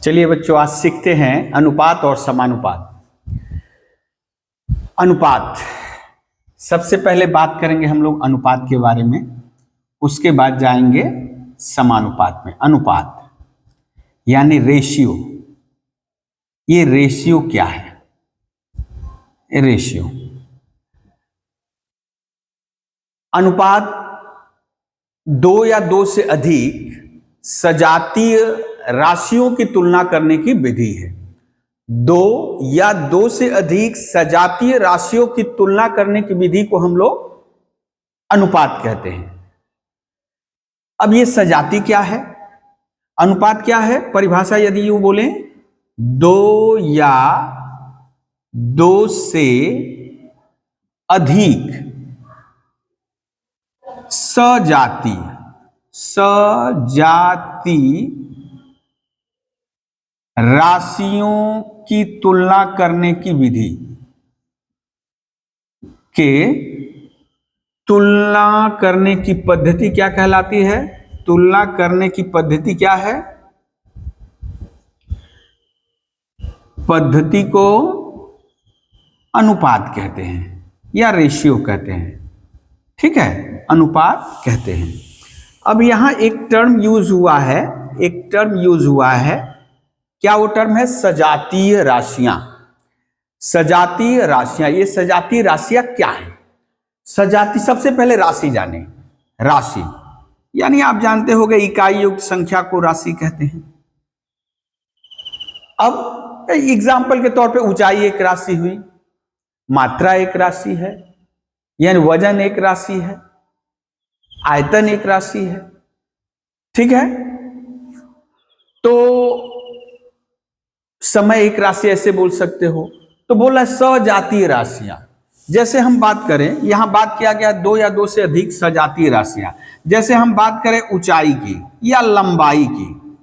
चलिए बच्चों, आज सीखते हैं अनुपात और समानुपात। अनुपात, सबसे पहले बात करेंगे हम लोग अनुपात के बारे में, उसके बाद जाएंगे समानुपात में। अनुपात यानी रेशियो। ये रेशियो क्या है? रेशियो, अनुपात दो या दो से अधिक सजातीय राशियों की तुलना करने की विधि है। दो या दो से अधिक सजातीय राशियों की तुलना करने की विधि को हम लोग अनुपात कहते हैं। अब ये सजाती क्या है, अनुपात क्या है? परिभाषा यदि यूं बोले, दो या दो से अधिक सजाती राशियों की तुलना करने की विधि के तुलना करने की पद्धति क्या कहलाती है? तुलना करने की पद्धति क्या है? पद्धति को अनुपात कहते हैं या रेशियो कहते हैं। ठीक है, अनुपात कहते हैं। अब यहां एक टर्म यूज हुआ है, क्या वो टर्म है? सजातीय राशियां। सजातीय राशियां, ये सजातीय राशियां क्या है? सजाती, सबसे पहले राशि जाने। राशि यानी आप जानते होंगे इकाई युक्त संख्या को राशि कहते हैं। अब एग्जाम्पल के तौर पे ऊंचाई एक राशि हुई, मात्रा एक राशि है, यानी वजन एक राशि है, आयतन एक राशि है। ठीक है, तो समय एक राशि ऐसे बोल सकते हो। तो बोला सजातीय राशियां, जैसे हम बात करें, यहां बात किया गया दो या दो से अधिक सजातीय राशियां। जैसे हम बात करें ऊंचाई की या लंबाई की,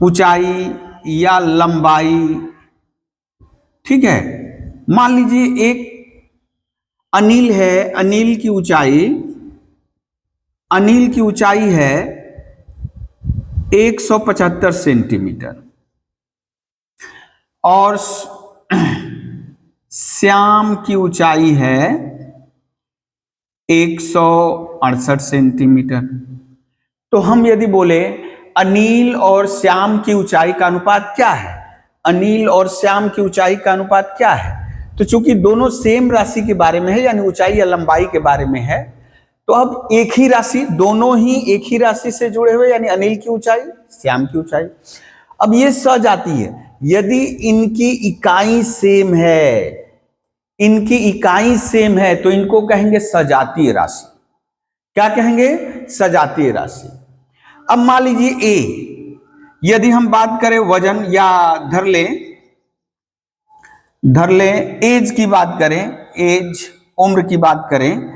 ऊंचाई या लंबाई। ठीक है, मान लीजिए एक अनिल है, अनिल की ऊंचाई है 175 सेंटीमीटर और श्याम की ऊंचाई है 168 सेंटीमीटर। तो हम यदि बोले अनिल और श्याम की ऊंचाई का अनुपात क्या है? अनिल और श्याम की ऊंचाई का अनुपात क्या है? तो चूंकि दोनों सेम राशि के बारे में है, यानी ऊंचाई या लंबाई के बारे में है, तो अब एक ही राशि, दोनों ही एक ही राशि से जुड़े हुए, यानी अनिल की ऊंचाई, श्याम की ऊंचाई। अब ये सजाती है, यदि इनकी इकाई सेम है तो इनको कहेंगे सजातीय राशि। क्या कहेंगे? सजातीय राशि। अब मान लीजिए ए, यदि हम बात करें वजन या धर लें एज की बात करें, एज उम्र की बात करें,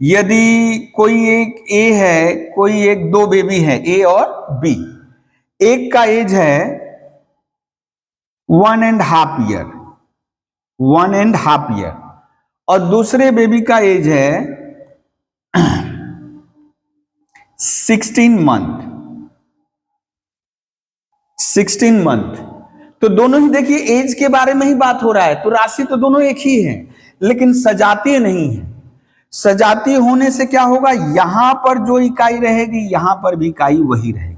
यदि कोई एक ए है, कोई एक दो बेबी है, ए और बी। एक का एज है 1.5 ईयर और दूसरे बेबी का एज है 16 मंथ। तो दोनों ही देखिए एज के बारे में ही बात हो रहा है, तो राशि तो दोनों एक ही है, लेकिन सजातीय नहीं है। सजातीय होने से क्या होगा? यहां पर जो इकाई रहेगी यहां पर भी इकाई वही रहेगी।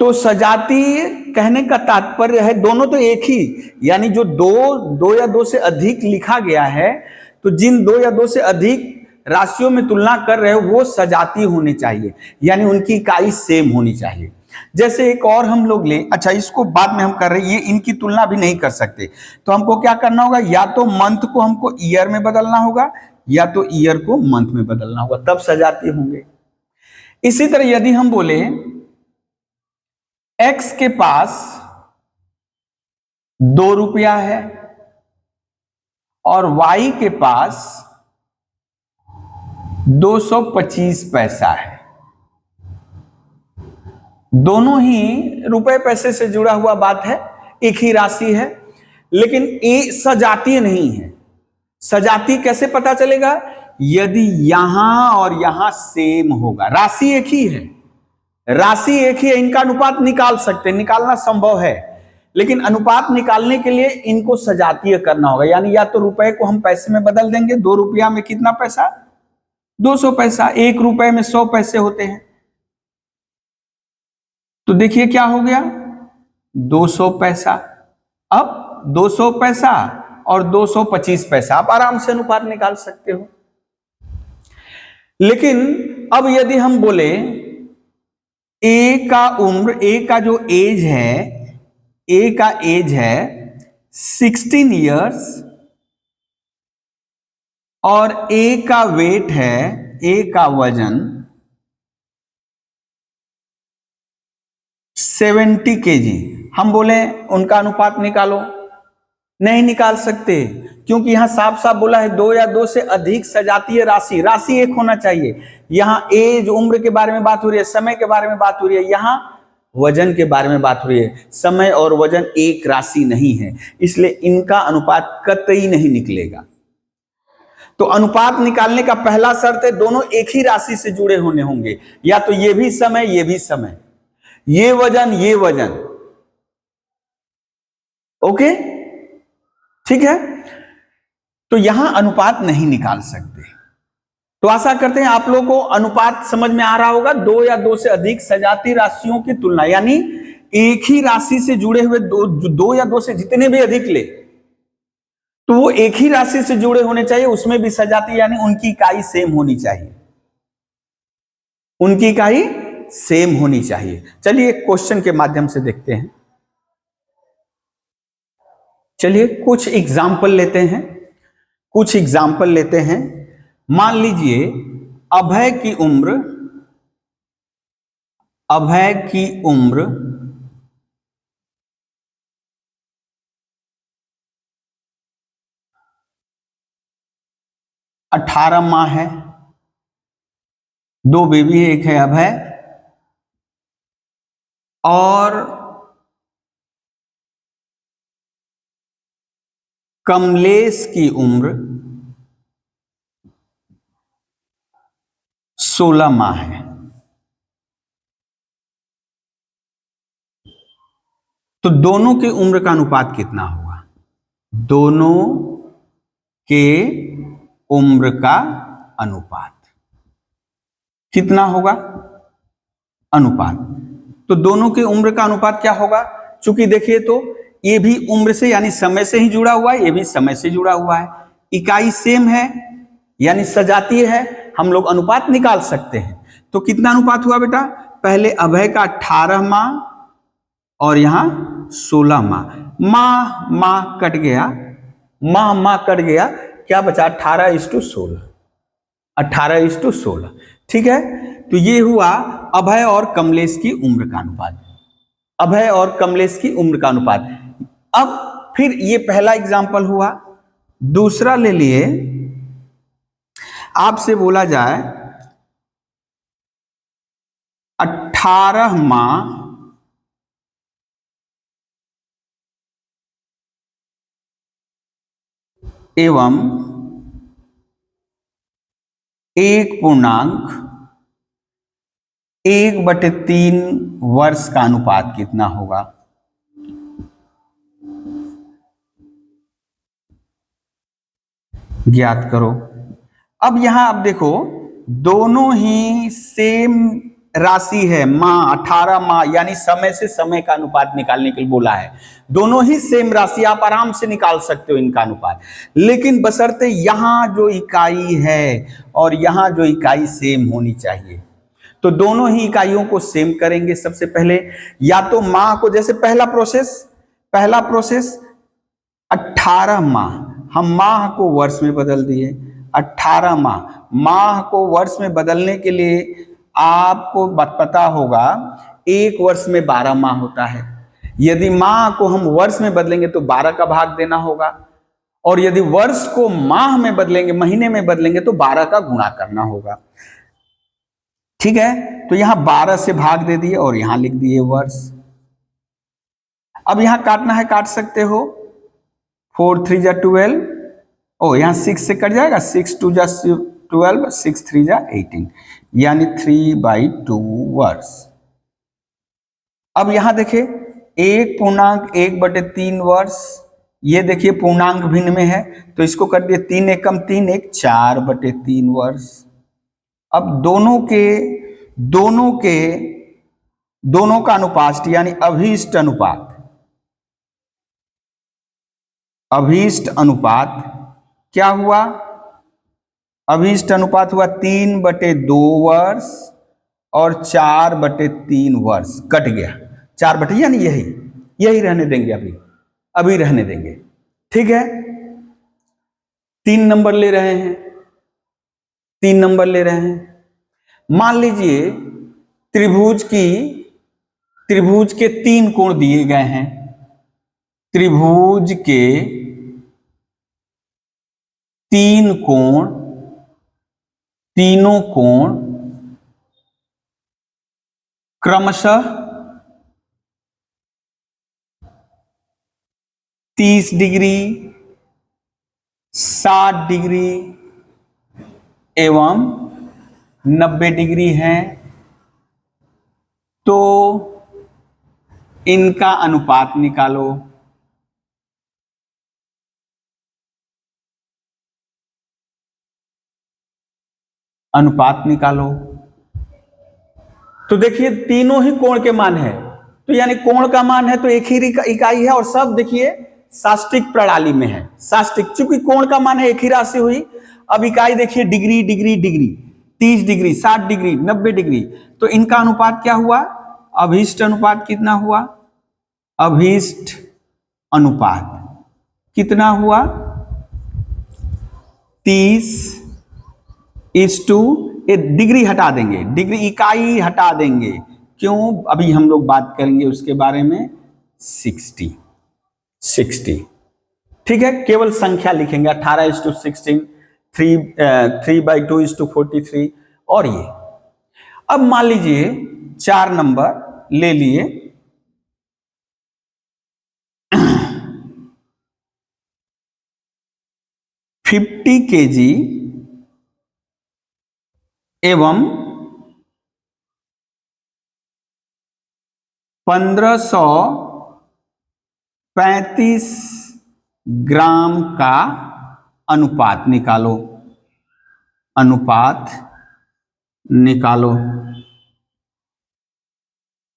तो सजातीय कहने का तात्पर्य है दोनों तो एक ही, यानी जो दो या दो से अधिक लिखा गया है, तो जिन दो या दो से अधिक राशियों में तुलना कर रहे हो वो सजातीय होने चाहिए, यानी उनकी इकाई सेम होनी चाहिए। जैसे एक और हम लोग ले, अच्छा इसको बाद में हम कर रहे हैं, ये इनकी तुलना भी नहीं कर सकते, तो हमको क्या करना होगा? या तो मंथ को हमको ईयर में बदलना होगा या तो ईयर को मंथ में बदलना होगा, तब सजातीय होंगे। इसी तरह यदि हम बोले एक्स के पास 2 रुपया है और वाई के पास 225 पैसा है, दोनों ही रुपए पैसे से जुड़ा हुआ बात है, एक ही राशि है, लेकिन ए सजातीय नहीं है। सजातीय कैसे पता चलेगा? यदि यहां और यहां सेम होगा, राशि एक ही है, राशि एक ही है, इनका अनुपात निकाल सकते हैं, निकालना संभव है, लेकिन अनुपात निकालने के लिए इनको सजातीय करना होगा। यानी या तो रुपए को हम पैसे में बदल देंगे, 2 रुपया में कितना पैसा, 200 पैसा, 1 रुपए में 100 पैसे होते हैं। तो देखिए क्या हो गया, 200 पैसा। अब 200 पैसा और 225 पैसा, आप आराम से अनुपात निकाल सकते हो। लेकिन अब यदि हम बोले ए का उम्र, ए का जो एज है, ए का एज है 16 इयर्स और ए का वेट है, ए का वजन 70 केजी, हम बोले उनका अनुपात निकालो, नहीं निकाल सकते, क्योंकि यहां साफ साफ बोला है 2 या 2 से अधिक सजातीय राशि, राशि एक होना चाहिए। यहां एज उम्र के बारे में बात हो रही है, समय के बारे में बात हो रही है, यहां वजन के बारे में बात हो रही है। समय और वजन एक राशि नहीं है, इसलिए इनका अनुपात कतई नहीं निकलेगा। तो अनुपात निकालने का पहला शर्त है दोनों एक ही राशि से जुड़े होने होंगे, या तो ये भी समय, ये भी समय, ये वजन, ये वजन। ओके, ठीक है। तो यहां अनुपात नहीं निकाल सकते। तो आशा करते हैं आप लोगों को अनुपात समझ में आ रहा होगा। 2 या 2 से अधिक सजातीय राशियों की तुलना, यानी एक ही राशि से जुड़े हुए 2 या 2 से जितने भी अधिक ले, तो वो एक ही राशि से जुड़े होने चाहिए, उसमें भी सजातीय, यानी उनकी इकाई सेम होनी चाहिए, उनकी इकाई सेम होनी चाहिए। चलिए एक क्वेश्चन के माध्यम से देखते हैं। चलिए कुछ एग्जाम्पल लेते हैं, कुछ एग्जाम्पल लेते हैं। मान लीजिए अभय की उम्र 18 माह है, 2 बेबी है, एक है अभय, और कमलेश की उम्र 16 माह है। तो दोनों के उम्र का अनुपात कितना होगा? दोनों के उम्र का अनुपात कितना होगा? अनुपात। तो दोनों के उम्र का अनुपात क्या होगा? चूंकि देखिए तो ये भी उम्र से यानी समय से ही जुड़ा हुआ है, ये भी समय से जुड़ा हुआ है, इकाई सेम है यानी सजातीय है, हम लोग अनुपात निकाल सकते हैं। तो कितना अनुपात हुआ बेटा? पहले अभय का 18 माह और यहां 16 माह, माह कट गया, माह कट गया, क्या बचा? 18:16, 18:16, ठीक है। तो ये हुआ अभय और कमलेश की उम्र का अनुपात, अभय और कमलेश की उम्र का अनुपात। अब फिर ये पहला एग्जाम्पल हुआ। दूसरा ले लिए, आपसे बोला जाए 18 माह एवं 1.1/3 वर्ष का अनुपात कितना होगा? ज्ञात करो। अब यहां आप देखो दोनों ही सेम राशि है, माह 18 माह, यानी समय से समय का अनुपात निकालने के लिए बोला है। दोनों ही सेम राशि, आप आराम से निकाल सकते हो इनका अनुपात, लेकिन बशर्ते यहां जो इकाई है और यहां जो इकाई सेम होनी चाहिए। तो दोनों ही इकाइयों को सेम करेंगे। सबसे पहले या तो माह को, जैसे पहला प्रोसेस 18 माह, हम माह को वर्ष में बदल दिए। 18 माह को वर्ष में बदलने के लिए आपको पता होगा 1 वर्ष में 12 माह होता है। यदि माह को हम वर्ष में बदलेंगे तो 12 का भाग देना होगा, और यदि वर्ष को माह में बदलेंगे, महीने में बदलेंगे तो 12 का गुणा करना होगा, ठीक है। तो यहां 12 से भाग दे दिए और यहां लिख दिए वर्ष। अब यहां काटना है, काट सकते हो। 4 3 जा 12, ओ यहां 6 से कट जाएगा, 6 2 जा 12, 6 3 जा 18, यानी 3/2 वर्ष। अब यहां देखिए 1.1/3 वर्ष, ये देखिए पूर्णांक भिन्न में है तो इसको कर दिए 3 एकम 3 1 4/3 वर्ष। अब दोनों का अनुपात यानी अभीष्ट अनुपात क्या हुआ? अभीष्ट अनुपात हुआ 3/2 वर्ष और 4/3 वर्ष, कट गया 4 यानी यही रहने देंगे, अभी रहने देंगे। ठीक है, 3 नंबर ले रहे हैं, 3 नंबर ले रहे हैं। मान लीजिए त्रिभुज के 3 कोण दिए गए हैं, त्रिभुज के 3 कोण, तीनों कोण क्रमशः 30 डिग्री, 60 डिग्री एवं 90 डिग्री हैं, तो इनका अनुपात निकालो। अनुपात निकालो तो देखिए तीनों ही कोण के मान है, तो यानी कोण का मान है तो एक ही इकाई है, और सब देखिए साष्टिक प्रणाली में है। साष्टिक, चूंकि कोण का मान है एक ही राशि हुई, अब इकाई देखिए degree degree degree, 30 degree, 60 degree, 90 degree, तो इनका अनुपात क्या हुआ? अभीष्ट अनुपात कितना हुआ? अभीष्ट अनुपात कितना हुआ? 30 डिग्री हटा देंगे, डिग्री इकाई हटा देंगे, क्यों? अभी हम लोग बात करेंगे उसके बारे में। 60। ठीक है, केवल संख्या लिखेंगे 18:16, 3/2:43, और ये। अब मान लीजिए 4 नंबर ले लिए, 50 kg एवं 1535 ग्राम का अनुपात निकालो।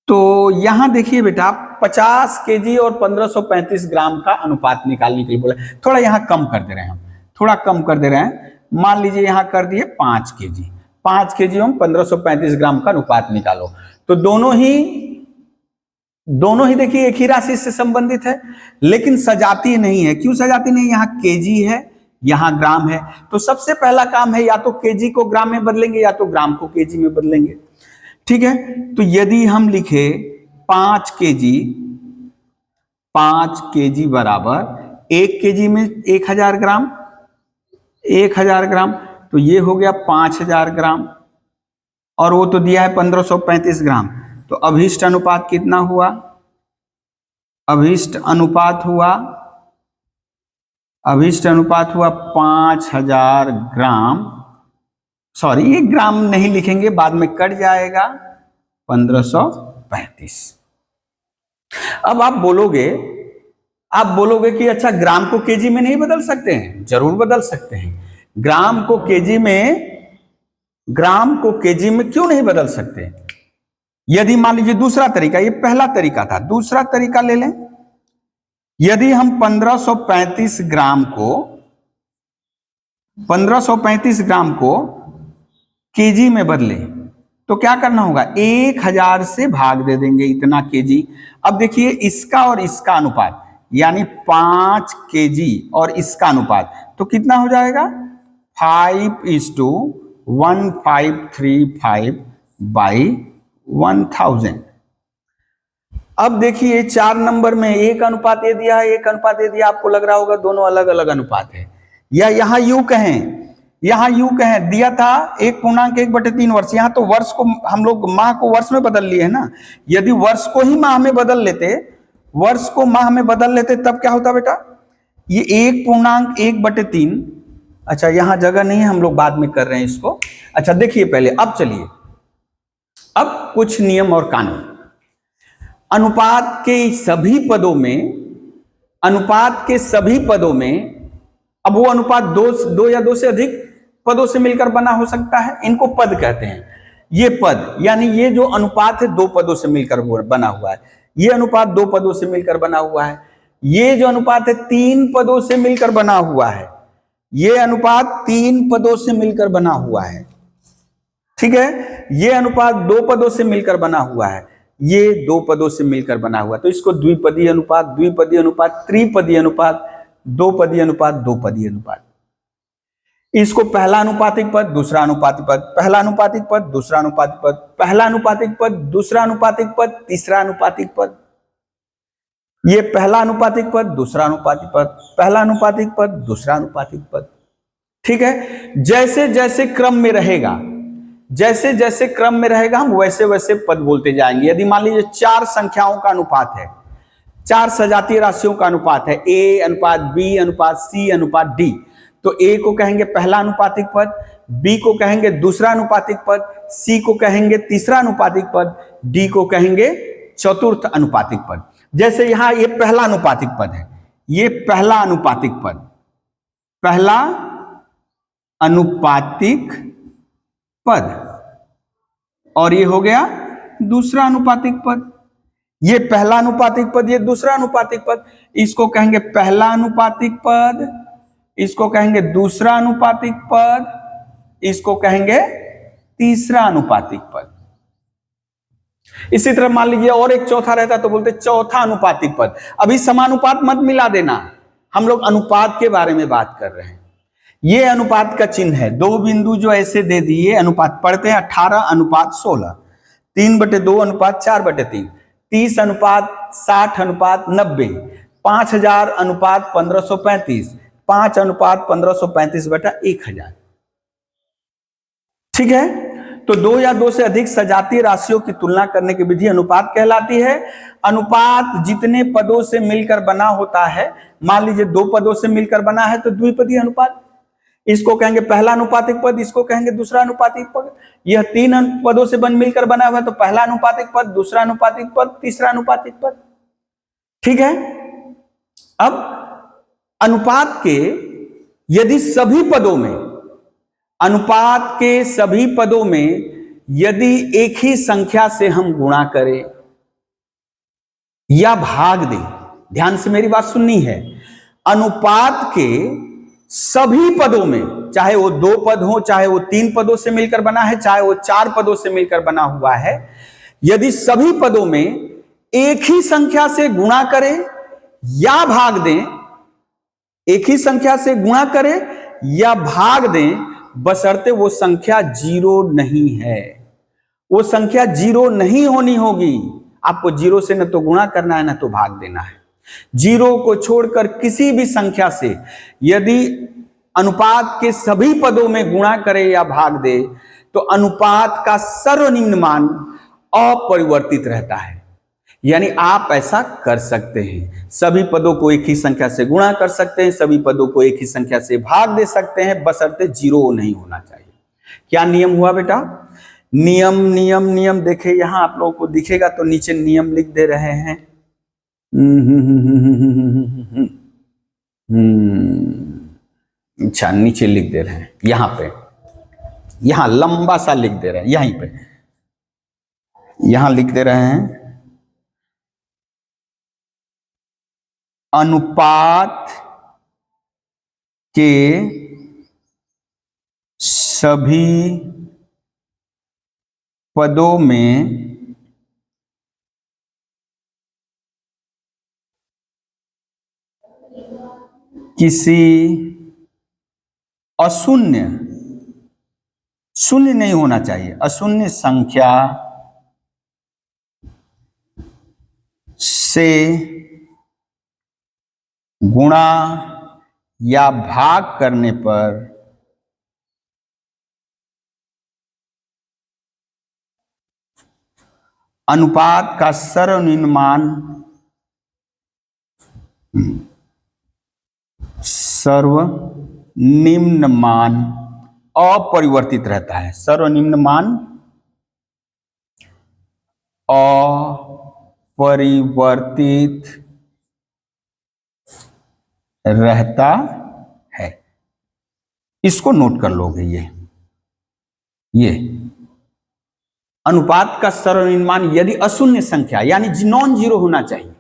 तो यहां देखिए बेटा 50 kg और 1535 ग्राम का अनुपात निकालने के लिए बोला। थोड़ा यहां कम कर दे रहे हैं हम, थोड़ा कम कर दे रहे हैं। मान लीजिए यहां कर दिए 5 kg, 5 kg हम 1535 ग्राम का अनुपात निकालो। तो दोनों ही देखिए एक ही राशि से संबंधित है, लेकिन सजातीय नहीं है। क्यों सजातीय नहीं? यहाँ केजी है, यहाँ ग्राम है। तो सबसे पहला काम है या तो केजी को ग्राम में बदलेंगे या तो ग्राम को केजी में बदलेंगे। ठीक है, तो यदि हम लिखे 5 केजी बराबर 1 केजी में 1000 ग्राम, 1000 ग्राम, तो ये हो गया 5000 ग्राम, और वो तो दिया है 1535 ग्राम। तो अभीष्ट अनुपात कितना हुआ? अभीष्ट अनुपात हुआ 5000 ग्राम। सॉरी, ये ग्राम नहीं लिखेंगे, बाद में कट जाएगा, 1535। अब आप बोलोगे कि अच्छा ग्राम को केजी में नहीं बदल सकते हैं? जरूर बदल सकते हैं। ग्राम को केजी में क्यों नहीं बदल सकते? यदि मान लीजिए दूसरा तरीका, ये पहला तरीका था, दूसरा तरीका ले लें। यदि हम 1535 ग्राम को केजी में बदले तो क्या करना होगा? 1000 से भाग दे देंगे, इतना केजी। अब देखिए इसका और इसका अनुपात, यानी 5 केजी और इसका अनुपात, तो कितना हो जाएगा? 5:1535/1000। अब देखिए 4 नंबर में एक अनुपात ये दिया है, एक अनुपात ये दिया। आपको लग रहा होगा दोनों अलग अलग अनुपात है, या यहां यूं कहें दिया था 1.1/3 वर्ष। यहां तो वर्ष को हम लोग माह को वर्ष में बदल लिए है ना। यदि वर्ष को ही माह में बदल लेते, तब क्या होता बेटा? ये 1.1/3। अच्छा, यहां जगह नहीं है, हम लोग बाद में कर रहे हैं इसको। अच्छा देखिए पहले, अब चलिए, अब कुछ नियम और कानून। अनुपात के सभी पदों में, अनुपात के सभी पदों में, अब वो अनुपात दो या दो से अधिक पदों से मिलकर बना हो सकता है, इनको पद कहते हैं। ये पद यानी ये जो अनुपात है दो पदों से मिलकर बना हुआ है, ये अनुपात दो पदों से मिलकर बना हुआ है। ये जो अनुपात है तीन पदों से मिलकर बना हुआ है, ये अनुपात तीन पदों से मिलकर बना हुआ है, ठीक है। ये अनुपात दो पदों से मिलकर बना हुआ है, ये दो पदों से मिलकर बना हुआ है। तो इसको द्विपदीय अनुपात, द्विपदीय अनुपात, त्रिपदीय अनुपात, दो पदीय अनुपात, दो पदीय अनुपात। इसको पहला अनुपातिक पद, दूसरा अनुपातिक पद, पहला अनुपातिक पद, दूसरा अनुपातिक पद, पहला अनुपातिक पद, दूसरा अनुपातिक पद, तीसरा अनुपातिक पद। ये पहला अनुपातिक पद, दूसरा अनुपातिक पद, पहला अनुपातिक पद, दूसरा अनुपातिक पद, ठीक है। जैसे जैसे क्रम में रहेगा, जैसे जैसे क्रम में रहेगा हम वैसे वैसे पद बोलते जाएंगे। यदि मान लीजिए चार संख्याओं का अनुपात है, चार सजातीय राशियों का अनुपात है, ए अनुपात बी अनुपात सी अनुपात डी, तो ए को कहेंगे पहला अनुपातिक पद, बी को कहेंगे दूसरा अनुपातिक पद, सी को कहेंगे तीसरा अनुपातिक पद, डी को कहेंगे चतुर्थ अनुपातिक पद। जैसे यहां ये पहला अनुपातिक पद है, ये पहला अनुपातिक पद, पहला अनुपातिक पद, और ये हो गया दूसरा अनुपातिक पद। ये पहला अनुपातिक पद, ये दूसरा अनुपातिक पद, इसको कहेंगे पहला अनुपातिक पद, इसको कहेंगे दूसरा अनुपातिक पद, इसको कहेंगे तीसरा अनुपातिक पद। इसी तरह मान लीजिए और एक चौथा रहता तो बोलते चौथा अनुपातिक पद। अभी समानुपात मत मिला देना, हम लोग अनुपात के बारे में बात कर रहे हैं। ये अनुपात का चिन्ह है, दो बिंदु जो ऐसे दे दिए, अनुपात पढ़ते हैं 18 अनुपात 16, 3/2 अनुपात 4/3, 30 अनुपात 60 अनुपात 90, 5000 अनुपात 1535, 5 अनुपात 1535/1000, ठीक है। तो दो या दो से अधिक सजातीय राशियों की तुलना करने की विधि अनुपात कहलाती है। अनुपात जितने पदों से मिलकर बना होता है, मान लीजिए दो पदों से मिलकर बना है तो द्विपदीय अनुपात, इसको कहेंगे पहला अनुपातिक पद, इसको कहेंगे दूसरा अनुपातिक पद। यह तीन पदों से मिलकर बना हुआ है तो पहला अनुपातिक पद, दूसरा अनुपातिक पद, तीसरा अनुपातिक पद, ठीक है। अब अनुपात के यदि सभी पदों में, अनुपात के सभी पदों में यदि एक ही संख्या से हम गुणा करें या भाग दें, ध्यान से मेरी बात सुननी है, अनुपात के सभी पदों में, चाहे वो दो पद हो, चाहे वो तीन पदों से मिलकर बना है, चाहे वो चार पदों से मिलकर बना हुआ है, यदि सभी पदों में एक ही संख्या से गुणा करें या भाग दें, एक ही संख्या से गुणा करें या भाग दें, बशर्ते वो संख्या जीरो नहीं है। वो संख्या जीरो नहीं होनी होगी। आपको जीरो से न तो गुणा करना है न तो भाग देना है। जीरो को छोड़कर किसी भी संख्या से यदि अनुपात के सभी पदों में गुणा करे या भाग दे तो अनुपात का सर्वनिम्न मान अपरिवर्तित रहता है। यानी आप ऐसा कर सकते हैं, सभी पदों को एक ही संख्या से गुणा कर सकते हैं, सभी पदों को एक ही संख्या से भाग दे सकते हैं, बशर्ते जीरो नहीं होना चाहिए। क्या नियम हुआ बेटा? नियम नियम नियम देखे, यहां आप लोगों को दिखेगा तो नीचे नियम लिख दे रहे हैं। अच्छा, नीचे लिख दे रहे हैं, यहां पे, यहां लंबा सा लिख दे रहे हैं, यहीं पे यहां लिख दे रहे हैं, अनुपात के सभी पदों में किसी अशून्य, शून्य नहीं होना चाहिए, अशून्य संख्या से गुणा या भाग करने पर अनुपात का सर्वनिम्न मान अपरिवर्तित रहता है। सर्वनिम्न मान परिवर्तित रहता है। इसको नोट कर लोगे। ये अनुपात का सर्वनिर्माण यदि अशून्य संख्या यानी नॉन जीरो होना चाहिए।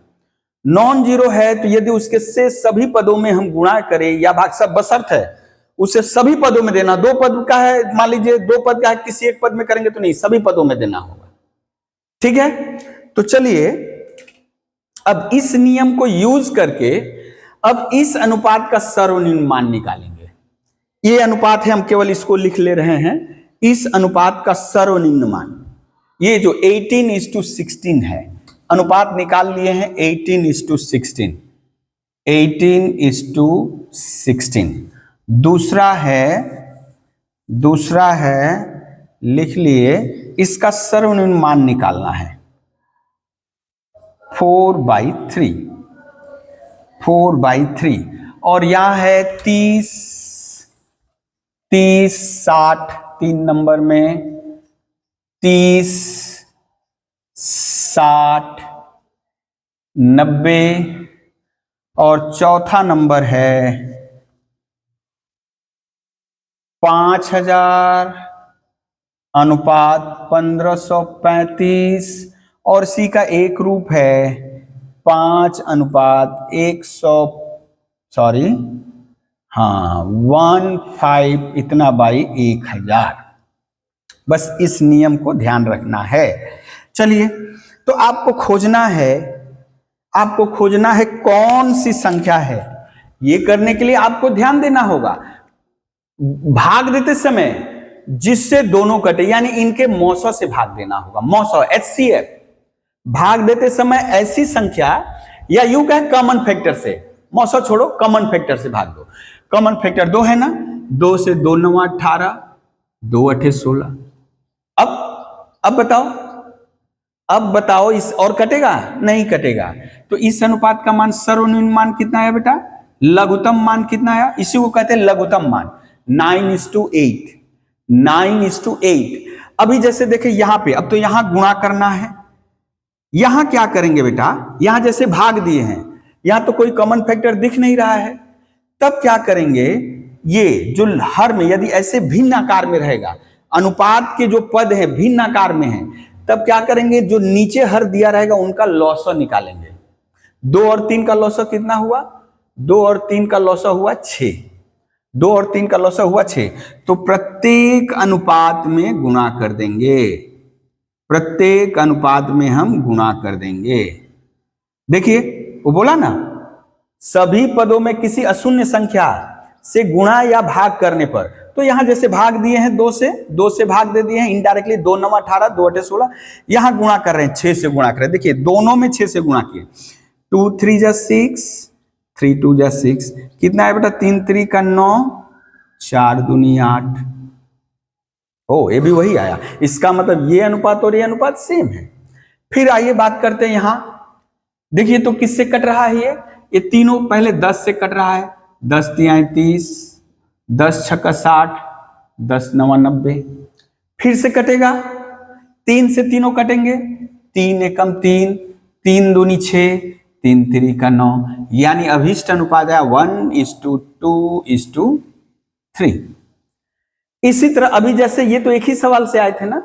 नॉन जीरो है तो यदि उसके से सभी पदों में हम गुणा करें या भाग, सब बशर्त है उसे सभी पदों में देना। दो पद का है, मान लीजिए दो पद का है, किसी एक पद में करेंगे तो नहीं, सभी पदों में देना होगा। ठीक है, तो चलिए अब इस नियम को यूज करके अब इस अनुपात का सर्वनिम्न मान निकालेंगे। ये अनुपात है, हम केवल इसको लिख ले रहे हैं। इस अनुपात का सर्वनिम्न मान ये जो 18:16 है, अनुपात निकाल लिए हैं 18:16। 18:16। दूसरा है लिख लिए, इसका सर्वनिम्न मान निकालना है 4/3। 4/3 और यहां है 30, 60 3 नंबर में, 30, 60, 90 और चौथा नंबर है 5000 अनुपात 1535 और सी का एक रूप है 15 इतना बाई 1000। बस इस नियम को ध्यान रखना है। चलिए, तो आपको खोजना है कौन सी संख्या है। ये करने के लिए आपको ध्यान देना होगा, भाग देते समय जिससे दोनों कटे यानी इनके मौसों से भाग देना होगा। मौसों HCF, भाग देते समय ऐसी संख्या या यूं कहें कॉमन फैक्टर से, मौसों छोड़ो, कॉमन फैक्टर से भाग दो। कॉमन फैक्टर 2 है ना, 2 से 2 9 18, 2 8 16। अब बताओ इस और कटेगा? नहीं कटेगा। तो इस अनुपात का मान, सर्वनिम्न मान कितना है बेटा? लघुत्तम मान कितना है? इसी को कहते हैं लघुत्तम मान, 9:8। 9:8। अभी जैसे देखिए यहां पे, अब तो यहां गुणा करना है। यहां क्या करेंगे बेटा? यहां जैसे भाग दिए हैं, यहां तो कोई कॉमन फैक्टर दिख नहीं रहा है, तब क्या करेंगे? ये जो हर में यदि ऐसे भिन्न आकार में रहेगा, अनुपात के जो पद है भिन्न आकार में है, तब क्या करेंगे? जो नीचे हर दिया रहेगा उनका लॉसर निकालेंगे। 2 और 3 का लॉसर कितना हुआ? 2 और 3 का लॉसर हुआ 6। 2 और 3 का लॉसर हुआ 6। तो प्रत्येक अनुपात में गुणा कर देंगे। प्रत्येक अनुपात में हम गुणा कर देंगे। देखिए वो बोला ना, सभी पदों में किसी अशून्य संख्या से गुणा या भाग करने पर, तो यहां जैसे भाग दिए हैं 2 से भाग दे दिए हैं इनडायरेक्टली, 2 9 18, 2 8 16। यहां गुणा कर रहे हैं, 6 से गुणा कर रहे हैं। देखिए दोनों में 6 से गुणा किए। 2 3 जा 6, 3 2 जा 6, कितना है बेटा? 3 3 का 9, 4 दूनी 8। ओ, ये भी वही आया। इसका मतलब ये अनुपात और ये अनुपात सेम है। फिर आइए बात करते हैं यहां। देखिए तो किससे कट रहा है? ये तीनों पहले 10 से कट रहा है। 10 3 30, 10 6 60, 10 9 90। फिर से कटेगा, 3 से तीनों कटेंगे, 3 एकम 3, 3 दूनी 6, 3 3 का 9, यानी अभिष्ट अनुपात है 1:2:3। इसी तरह अभी जैसे ये तो एक ही सवाल से आए थे ना,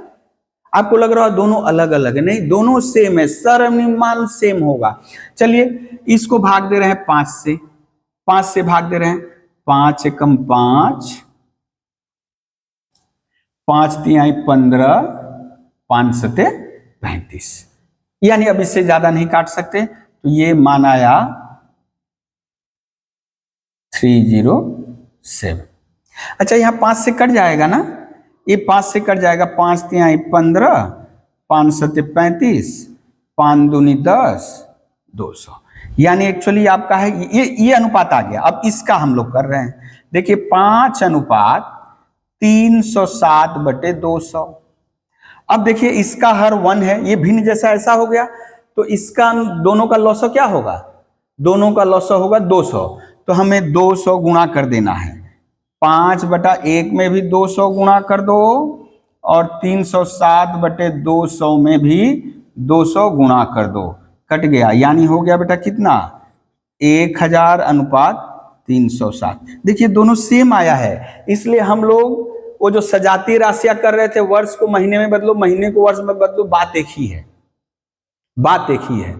आपको लग रहा है दोनों अलग अलग है, नहीं, दोनों सेम है, सर्वनिम्न मान सेम होगा। चलिए इसको भाग दे रहे हैं 5 से, 5 से भाग दे रहे हैं, 5 एकम 5, 5 3 15, 5 7 35, यानी अब इससे ज्यादा नहीं काट सकते। तो ये मान आया 307। अच्छा यहाँ 5 से कट जाएगा ना, ये 5 से कट जाएगा, 5 3 15, 5 7 35, 5 दूनी 10, 200, यानी एक्चुअली आपका है ये अनुपात आ गया। अब इसका हम लोग कर रहे हैं। देखिए 5 अनुपात 307/200। अब देखिए इसका हर 1 है, ये भिन्न जैसा ऐसा हो गया, तो इसका दोनों का लॉसर क्या होगा? दोनों का लॉसर होगा 200। तो हमें 200 गुणा कर देना है। 5/1 में भी 200 गुणा कर दो और 307/200 में भी 200 गुणा कर दो। कट गया, यानी हो गया बेटा कितना 1000 अनुपात 307। देखिए दोनों सेम आया है, इसलिए हम लोग वो जो सजातीय राशियां कर रहे थे, वर्ष को महीने में बदलो, महीने को वर्ष में बदलो, बात एक ही है, बात एक ही है।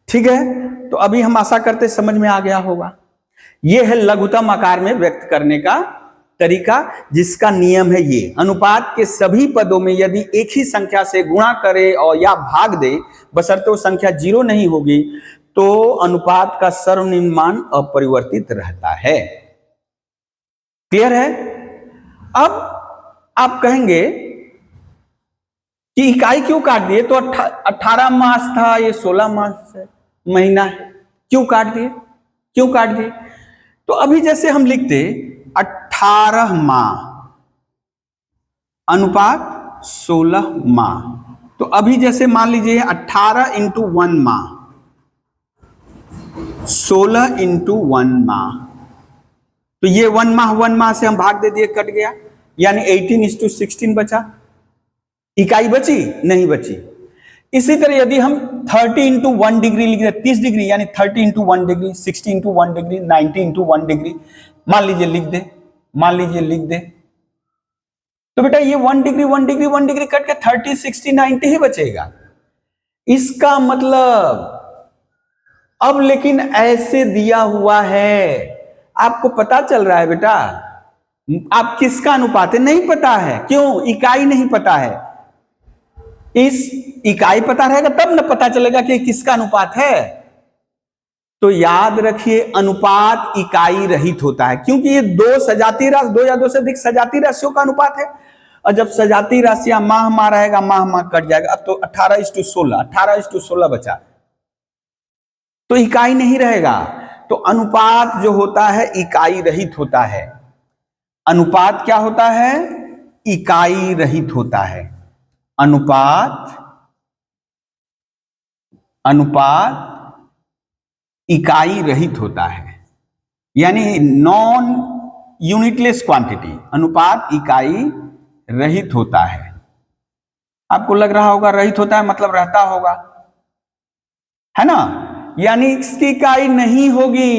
ठीक है, तो अभी हम आशा करते समझ में आ गया होगा। यह है लघुत्तम आकार में व्यक्त करने का तरीका, जिसका नियम है ये, अनुपात के सभी पदों में यदि एक ही संख्या से गुणा करे और या भाग दे, बशर्ते वो संख्या 0 नहीं होगी, तो अनुपात का सर्वनिम्न मान अपरिवर्तित रहता है। क्लियर है? अब आप कहेंगे कि इकाई क्यों काट दिए, तो 18 मास था, ये 16 मास है, महीना है, क्यों काट दिए, क्यों काट दिए? तो अभी जैसे हम लिखते 18 माह अनुपात 16 माह, तो अभी जैसे मान लीजिए 18 इंटू 1 माह, 16 इंटू 1 माह, तो ये 1 माह से हम भाग दे दिए, कट गया, यानी 18:16 बचा। इकाई बची? नहीं बची। इसी तरह यदि हम 30 इंटू 1 डिग्री लिख दें, 30 डिग्री, यानी 30 into 1 degree, 60 into 1 degree, 90 into 1 degree, मान लीजिए लिख दे, मान लीजिए लिख दे, तो बेटा ये 1 डिग्री 1 डिग्री 1 डिग्री कट के 30 60 90 ही बचेगा। इसका मतलब अब लेकिन ऐसे दिया हुआ है, आपको पता चल रहा है बेटा, आप किसका अनुपात है नहीं पता है, क्यों? इकाई नहीं पता है। इस इकाई पता रहेगा तब न पता चलेगा कि किसका अनुपात है। तो याद रखिए, अनुपात इकाई रहित होता है, क्योंकि ये दो सजातीय राशि, 2 या 2 से अधिक सजातीय राशियों का अनुपात है, और जब सजातीय राशियां माह माह रहेगा, माह माह कट जाएगा। अब तो 18:16, 18:16 बचा, तो इकाई नहीं रहेगा। तो अनुपात जो होता है इकाई रहित होता है। अनुपात क्या होता है? इकाई रहित होता है। अनुपात इकाई रहित होता है, यानी नॉन यूनिटलेस क्वांटिटी। अनुपात इकाई रहित होता है। आपको लग रहा होगा रहित होता है मतलब रहता होगा, है ना, यानी इसकी इकाई नहीं होगी,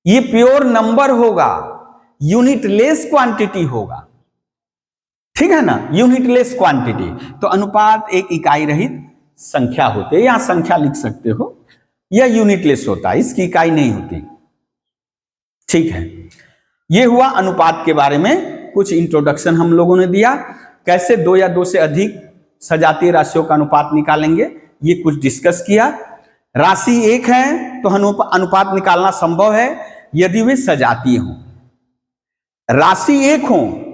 ये प्योर नंबर होगा, यूनिटलेस क्वांटिटी होगा। ठीक है ना, यूनिटलेस क्वांटिटी। तो अनुपात एक इकाई रहित संख्या होते हैं, यहां संख्या लिख सकते हो, यह यूनिटलेस होता है, इसकी इकाई नहीं होती। ठीक है, यह हुआ अनुपात के बारे में कुछ इंट्रोडक्शन हम लोगों ने दिया। कैसे 2 या 2 से अधिक सजातीय राशियों का अनुपात निकालेंगे, ये कुछ डिस्कस किया। राशि एक है तो अनुपात निकालना संभव है यदि वे सजातीय हों। राशि एक हो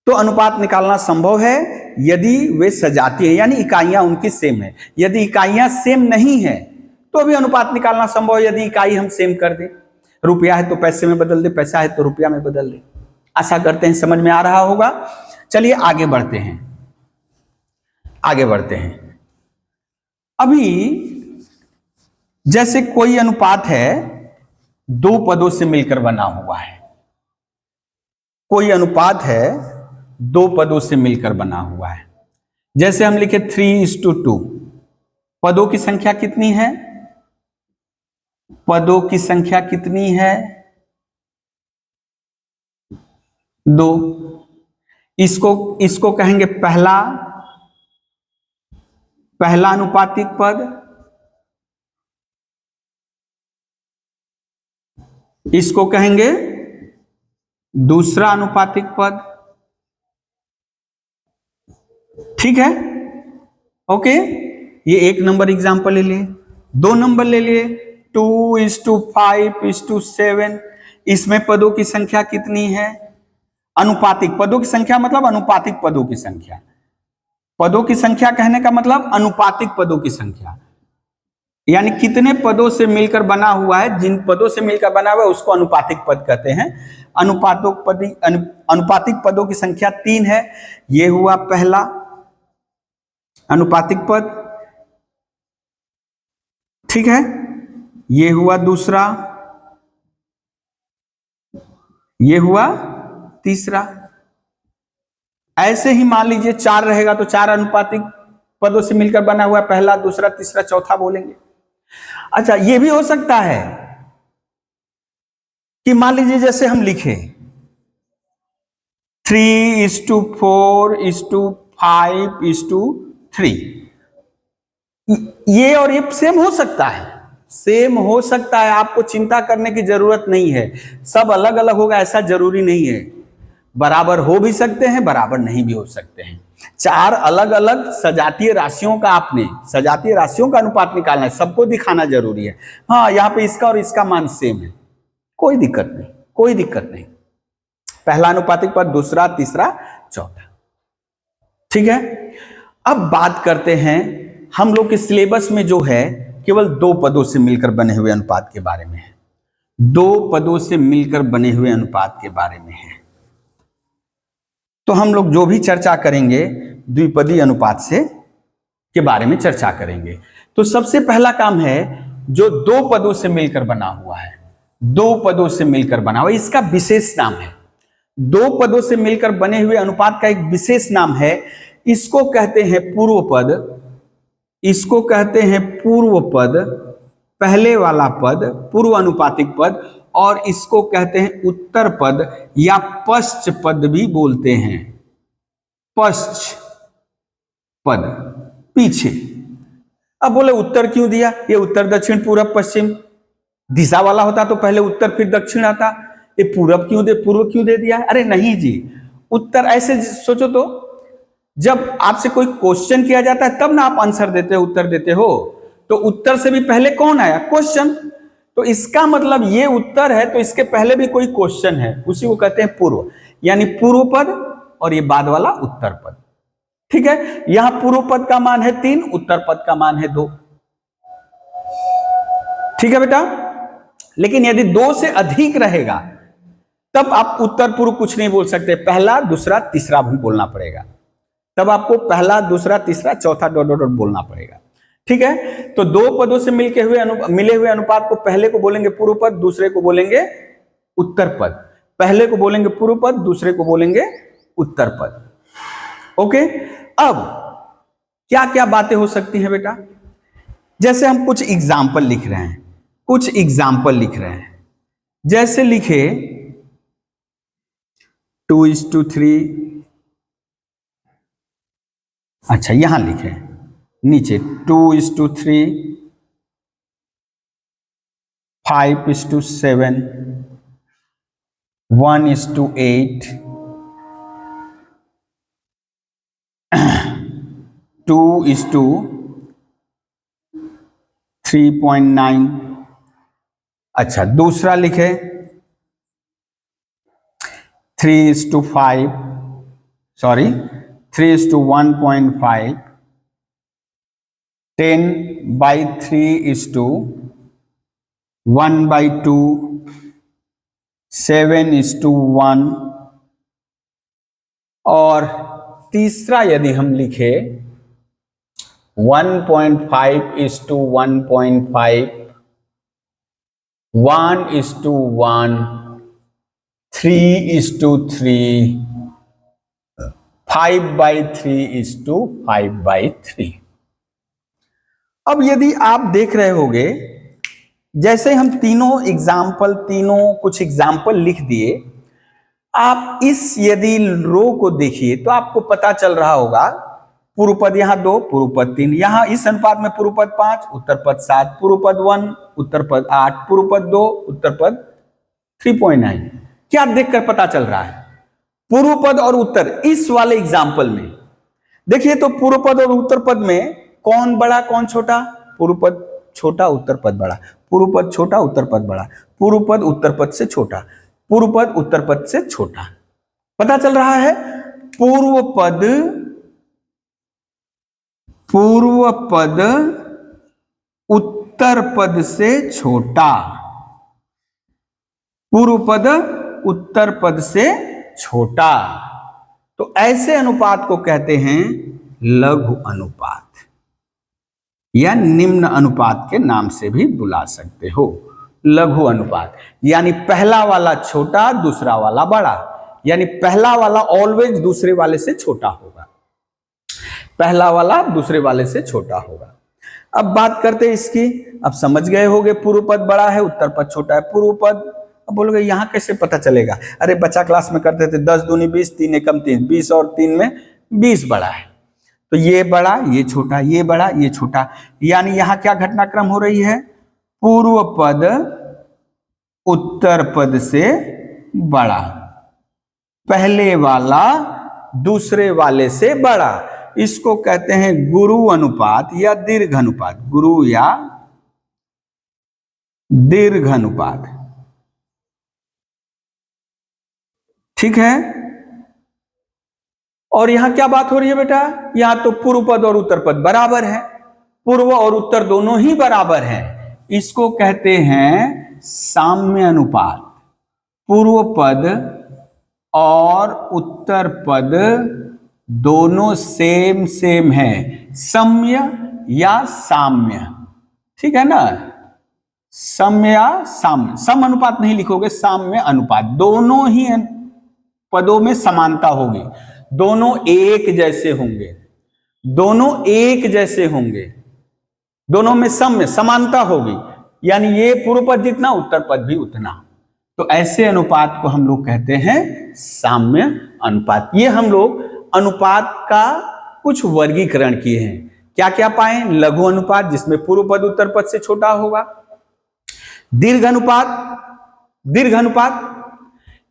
तो अनुपात निकालना संभव है यदि वे सजातीय है, यानी इकाइयां उनकी सेम है। यदि इकाइयां सेम नहीं है तो भी अनुपात निकालना संभव है, यदि इकाई हम सेम कर दे। रुपया है तो पैसे में बदल दे, पैसा है तो रुपया में बदल दे। आशा करते हैं समझ में आ रहा होगा। चलिए आगे बढ़ते हैं, आगे बढ़ते हैं। अभी जैसे कोई अनुपात है 2 पदों से मिलकर बना हुआ है, कोई अनुपात है 2 पदों से मिलकर बना हुआ है। जैसे हम लिखे 3:2, पदों की संख्या कितनी है? पदों की संख्या कितनी है? 2। इसको कहेंगे पहला अनुपातिक पद, इसको कहेंगे दूसरा अनुपातिक पद। ठीक है, ओके। ये 1 नंबर एग्जांपल ले लिए। 2 नंबर ले लिए 2:5:7। इसमें पदों की संख्या कितनी है? अनुपातिक पदों की संख्या मतलब अनुपातिक पदों की संख्या। पदों की संख्या कहने का मतलब अनुपातिक पदों की संख्या, यानी कितने पदों से मिलकर बना हुआ है। जिन पदों से मिलकर बना हुआ है उसको अनुपातिक पद कहते हैं। अनुपातिक पदों की संख्या 3 है। यह हुआ पहला अनुपातिक पद, ठीक है। यह हुआ दूसरा, यह हुआ तीसरा। ऐसे ही मान लीजिए 4 रहेगा तो 4 अनुपातिक पदों से मिलकर बना हुआ है, पहला, दूसरा, तीसरा, चौथा बोलेंगे। अच्छा, ये भी हो सकता है कि मान लीजिए जैसे हम लिखे 3:4:5:3, ये और ये सेम हो सकता है, सेम हो सकता है, आपको चिंता करने की जरूरत नहीं है। सब अलग अलग होगा ऐसा जरूरी नहीं है, बराबर हो भी सकते हैं, बराबर नहीं भी हो सकते हैं। चार अलग अलग सजातीय राशियों का आपने सजातीय राशियों का अनुपात निकालना है, सबको दिखाना जरूरी है। हाँ, यहाँ पे इसका और इसका मान सेम है, कोई दिक्कत नहीं, कोई दिक्कत नहीं। पहला अनुपातिक पद, दूसरा, तीसरा, चौथा, ठीक है। अब बात करते हैं हम लोग के सिलेबस में जो है केवल 2 पदों से मिलकर बने हुए अनुपात के बारे में है, 2 पदों से मिलकर बने हुए अनुपात के बारे में है। तो हम लोग जो भी चर्चा करेंगे द्विपदी अनुपात से के बारे में चर्चा करेंगे। तो सबसे पहला काम है जो 2 पदों से मिलकर बना हुआ है, 2 पदों से मिलकर बना हुआ, इसका विशेष नाम है। 2 पदों से मिलकर बने हुए अनुपात का एक विशेष नाम है, इसको कहते हैं पूर्व पद, इसको कहते हैं पूर्व पद, पहले वाला पद पूर्व अनुपातिक पद, और इसको कहते हैं उत्तर पद या पश्च पद भी बोलते हैं। पश्च पद, पीछे। अब बोले उत्तर क्यों दिया, ये उत्तर दक्षिण पूरब पश्चिम दिशा वाला होता तो पहले उत्तर फिर दक्षिण आता, ये पूर्व क्यों दे दिया है? अरे नहीं जी, उत्तर ऐसे सोचो तो जब आपसे कोई क्वेश्चन किया जाता है तब ना आप आंसर देते हो, उत्तर देते हो, तो उत्तर से भी पहले कौन आया? क्वेश्चन। तो इसका मतलब ये उत्तर है तो इसके पहले भी कोई क्वेश्चन है, उसी को कहते हैं पूर्व, यानी पूर्व पद और ये बाद वाला उत्तर पद, ठीक है। यहां पूर्व पद का मान है 3, उत्तर पद का मान है 2, ठीक है बेटा। लेकिन यदि 2 से अधिक रहेगा तब आप उत्तर पूर्व कुछ नहीं बोल सकते, पहला, दूसरा, तीसरा भी बोलना पड़ेगा, तब आपको पहला, दूसरा, तीसरा, चौथा डॉट डॉट बोलना पड़ेगा, ठीक है। तो 2 पदों से मिले हुए अनुपात को पहले को बोलेंगे पूर्व पद, दूसरे को बोलेंगे उत्तर पद, पहले को बोलेंगे पूर्व पद, दूसरे को बोलेंगे उत्तर पद, ओके। अब क्या क्या बातें हो सकती हैं बेटा, जैसे हम कुछ एग्जाम्पल लिख रहे हैं, जैसे लिखे 2:3, अच्छा यहां लिखे नीचे 2:3, 5:7, 1:8, 2:3.9। अच्छा, दूसरा लिखे 3:5, सॉरी 3:1.5, 10/3:1/2, 7:1, और तीसरा यदि हम लिखे 1.5:1.5, 1:1, 3:3, 5/3:5/3। अब यदि आप देख रहे होंगे, जैसे हम कुछ एग्जाम्पल लिख दिए, आप इस यदि रो को देखिए तो आपको पता चल रहा होगा पूर्व पद यहाँ 2, पूर्व पद 3, यहाँ इस अनुपात में पूर्व पद 5, उत्तर पद 7, पूर्व पद 1, उत्तर पद 8, पूर्व पद 2, उत्तर पद 3.9। क्या देखकर पता चल रहा है? पूर्व पद और उत्तर इस वाले एग्जाम्पल में देखिए तो पूर्व पद और उत्तर पद में कौन बड़ा कौन छोटा? पूर्व पद छोटा, उत्तर पद बड़ा, पूर्व पद छोटा, उत्तर पद बड़ा, पूर्व पद उत्तर पद से छोटा, पूर्व पद उत्तर पद से छोटा। पता चल रहा है पूर्व पद उत्तर पद से छोटा, पूर्व पद उत्तर पद से छोटा। तो ऐसे अनुपात को कहते हैं लघु अनुपात या निम्न अनुपात के नाम से भी बुला सकते हो। लघु अनुपात यानी पहला वाला छोटा, दूसरा वाला बड़ा, यानी पहला वाला ऑलवेज दूसरे वाले से छोटा होगा। पहला वाला दूसरे वाले से छोटा होगा। अब बात करते हैं इसकी। अब समझ गए होगे पूर्व पद बड़ा है, उत्तर पद छोटा है। पूर्व पद, अब बोलोगे यहाँ कैसे पता चलेगा? अरे बच्चा क्लास में करते थे 10 दूनी 20, 3 एकम 3, 20 और 3 में 20 बड़ा है। तो ये बड़ा, ये छोटा, ये बड़ा, ये छोटा, यानी यहाँ क्या घटनाक्रम हो रही है? पूर्व पद उत्तर पद से बड़ा, पहले वाला दूसरे वाले से बड़ा। इसको कहते हैं गुरु अनुपात या दीर्घ अनुपात। गुरु या दीर्घ अनुपात, ठीक है। और यहां क्या बात हो रही है बेटा? यहां तो पूर्व पद और उत्तर पद बराबर है, पूर्व और उत्तर दोनों ही बराबर हैं। इसको कहते हैं साम्य अनुपात। पूर्व पद और उत्तर पद दोनों सेम सेम है, सम्य या साम्य, ठीक है ना। सम्य या साम्य, सम अनुपात नहीं लिखोगे, साम्य अनुपात। दोनों ही पदों में समानता होगी, दोनों एक जैसे होंगे, दोनों एक जैसे होंगे, दोनों में सम्य समानता होगी, यानी ये पूर्व पद जितना उत्तर पद भी उतना। तो ऐसे अनुपात को हम लोग कहते हैं साम्य अनुपात। ये हम लोग अनुपात का कुछ वर्गीकरण किए हैं। क्या क्या पाए? लघु अनुपात जिसमें पूर्व पद उत्तर पद से छोटा होगा, दीर्घ अनुपात, दीर्घ अनुपात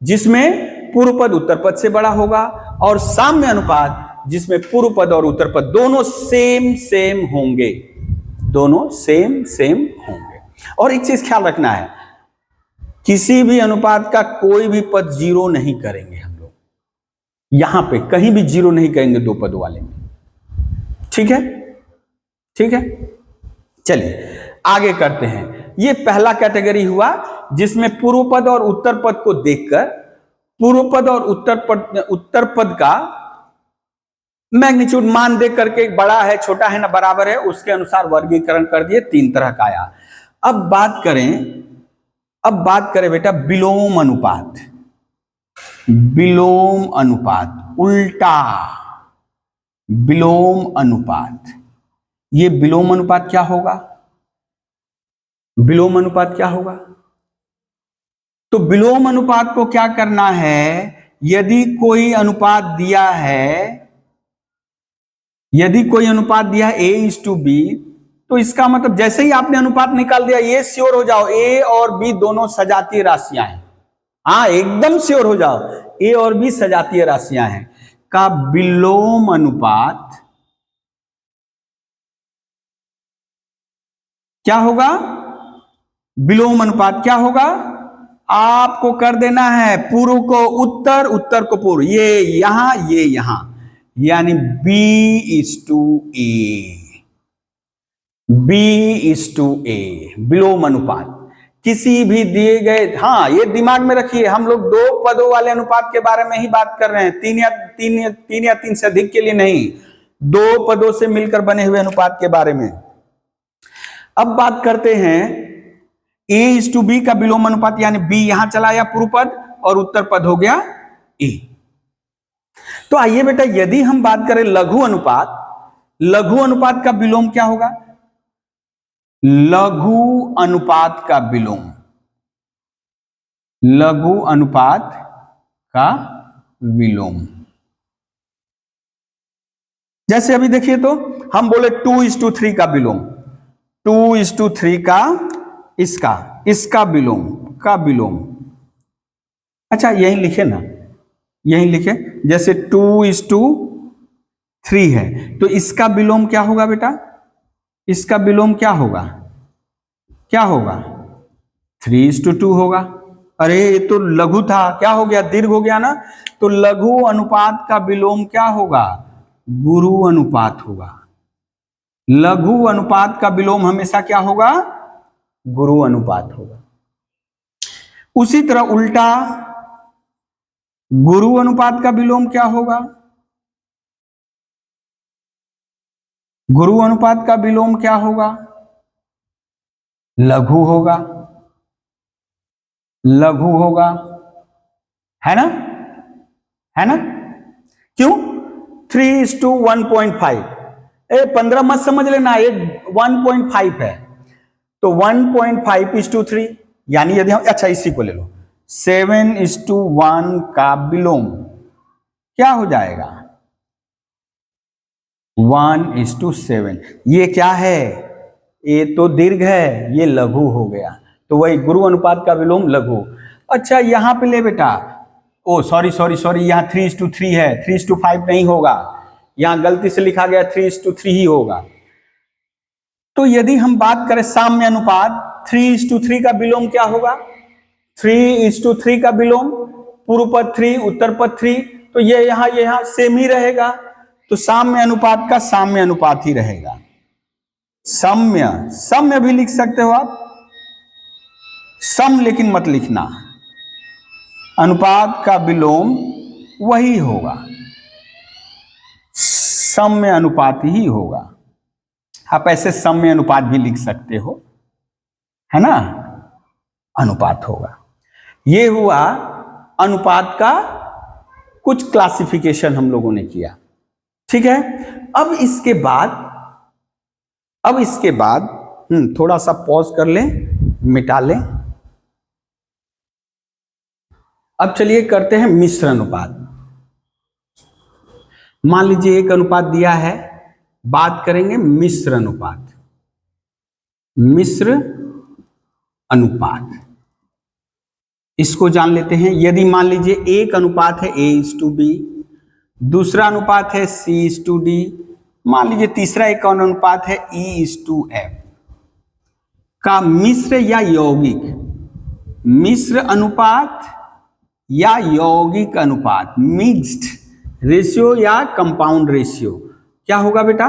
जिसमें पूर्व पद उत्तर पद से बड़ा होगा, और साम्य अनुपात जिसमें पूर्व पद और उत्तर पद दोनों सेम सेम होंगे, दोनों सेम सेम होंगे। और एक चीज ख्याल रखना है, किसी भी अनुपात का कोई भी पद जीरो नहीं करेंगे हम लोग, यहां पे कहीं भी जीरो नहीं करेंगे दो पद वाले में, ठीक है, ठीक है। चलिए आगे करते हैं। ये पहला कैटेगरी हुआ जिसमें पूर्व पद और उत्तर पद को देखकर पूर्व पद और उत्तर पद का मैग्नीट्यूड मान देख करके बड़ा है छोटा है ना बराबर है, उसके अनुसार वर्गीकरण कर दिए। तीन तरह का आया। अब बात करें बेटा विलोम अनुपात। विलोम अनुपात, उल्टा विलोम अनुपात। ये विलोम अनुपात क्या होगा? विलोम अनुपात क्या होगा? तो विलोम अनुपात को क्या करना है? यदि कोई अनुपात दिया है, यदि कोई अनुपात दिया है A:B, तो इसका मतलब जैसे ही आपने अनुपात निकाल दिया, ये श्योर हो जाओ A और B दोनों सजातीय राशियां हैं। हाँ, एकदम श्योर हो जाओ A और B सजातीय राशियां हैं। का विलोम अनुपात क्या होगा? विलोम अनुपात क्या होगा? आपको कर देना है पूर्व को उत्तर, उत्तर को पूर्व, ये यहां ये यहां, यानी B:A, B:A विलोम अनुपात। किसी भी दिए गए, हाँ ये दिमाग में रखिए, हम लोग दो पदों वाले अनुपात के बारे में ही बात कर रहे हैं, तीन या तीन से अधिक के लिए नहीं, दो पदों से मिलकर बने हुए अनुपात के बारे में। अब बात करते हैं A:B का विलोम अनुपात, यानी B यहां चला आया पूर्व पद और उत्तर पद हो गया A। तो आइए बेटा, यदि हम बात करें लघु अनुपात, लघु अनुपात का विलोम क्या होगा? लघु अनुपात का विलोम, लघु अनुपात का विलोम, जैसे अभी देखिए तो हम बोले 2:3 का विलोम, 2:3 का इसका विलोम का विलोम। अच्छा यही लिखे ना, यही लिखे, जैसे 2:3 है तो इसका विलोम क्या होगा बेटा? इसका विलोम क्या होगा? क्या होगा? 3:2 होगा। अरे ये तो लघु था, क्या हो गया? दीर्घ हो गया ना। तो लघु अनुपात का विलोम क्या होगा? गुरु अनुपात होगा। लघु अनुपात का विलोम हमेशा क्या होगा? गुरु अनुपात होगा। उसी तरह उल्टा गुरु अनुपात का विलोम क्या होगा? गुरु अनुपात का विलोम क्या होगा? लघु होगा, लघु होगा, है ना, है ना? क्यों? 3:1.5 15 मत समझ लेना, ये 1.5 है, तो 1.5:3, यानी यदि हम, अच्छा इसी को ले लो, 7:1 का विलोम क्या हो जाएगा? 1:7। ये क्या है? ये तो दीर्घ है, ये लघु हो गया, तो वही गुरु अनुपात का विलोम लघु। अच्छा यहां पे ले बेटा, ओ सॉरी, यहाँ 3:3 है, 3:5 नहीं होगा, यहां गलती से लिखा गया 3:3 ही होगा। तो यदि हम बात करें साम्य अनुपात, 3:3 का विलोम क्या होगा? 3:3 का विलोम पूर्व पद 3, उत्तर पद 3, तो ये यहां सेम ही रहेगा, तो साम्य अनुपात का साम्य अनुपात ही रहेगा। साम्य भी लिख सकते हो आप, सम लेकिन मत लिखना, अनुपात का विलोम वही होगा, साम्य अनुपात ही होगा। आप ऐसे साम्य अनुपात भी लिख सकते हो, है ना, अनुपात होगा। ये हुआ अनुपात का कुछ क्लासिफिकेशन हम लोगों ने किया, ठीक है। अब इसके बाद थोड़ा सा पॉज कर लें, मिटा लें। अब चलिए करते हैं मिश्र अनुपात। मान लीजिए एक अनुपात दिया है, बात करेंगे मिश्र अनुपात। मिश्र अनुपात इसको जान लेते हैं। यदि मान लीजिए एक अनुपात है A:B, दूसरा अनुपात है C:D, मान लीजिए तीसरा एक और अनुपात है E:F का मिश्र या यौगिक, मिश्र अनुपात या यौगिक अनुपात, मिक्स्ड रेशियो या कंपाउंड रेशियो, क्या होगा बेटा?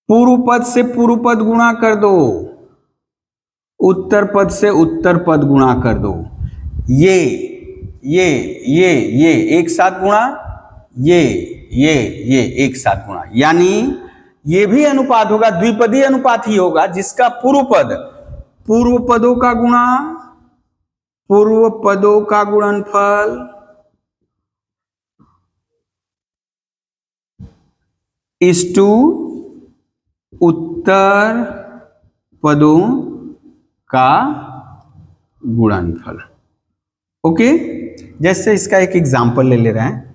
पूर्व पद से पूर्व पद गुणा कर दो, उत्तर पद से उत्तर पद गुणा कर दो, ये एक साथ गुणा, ये एक साथ गुणा, यानी ये भी अनुपात होगा, द्विपदीय अनुपात ही होगा, जिसका पूर्व पदों का गुणा, पूर्व पदों का गुणनफल इस्टू उत्तर पदों का गुणनफल। ओके, जैसे इसका एक एग्जाम्पल ले ले रहे हैं,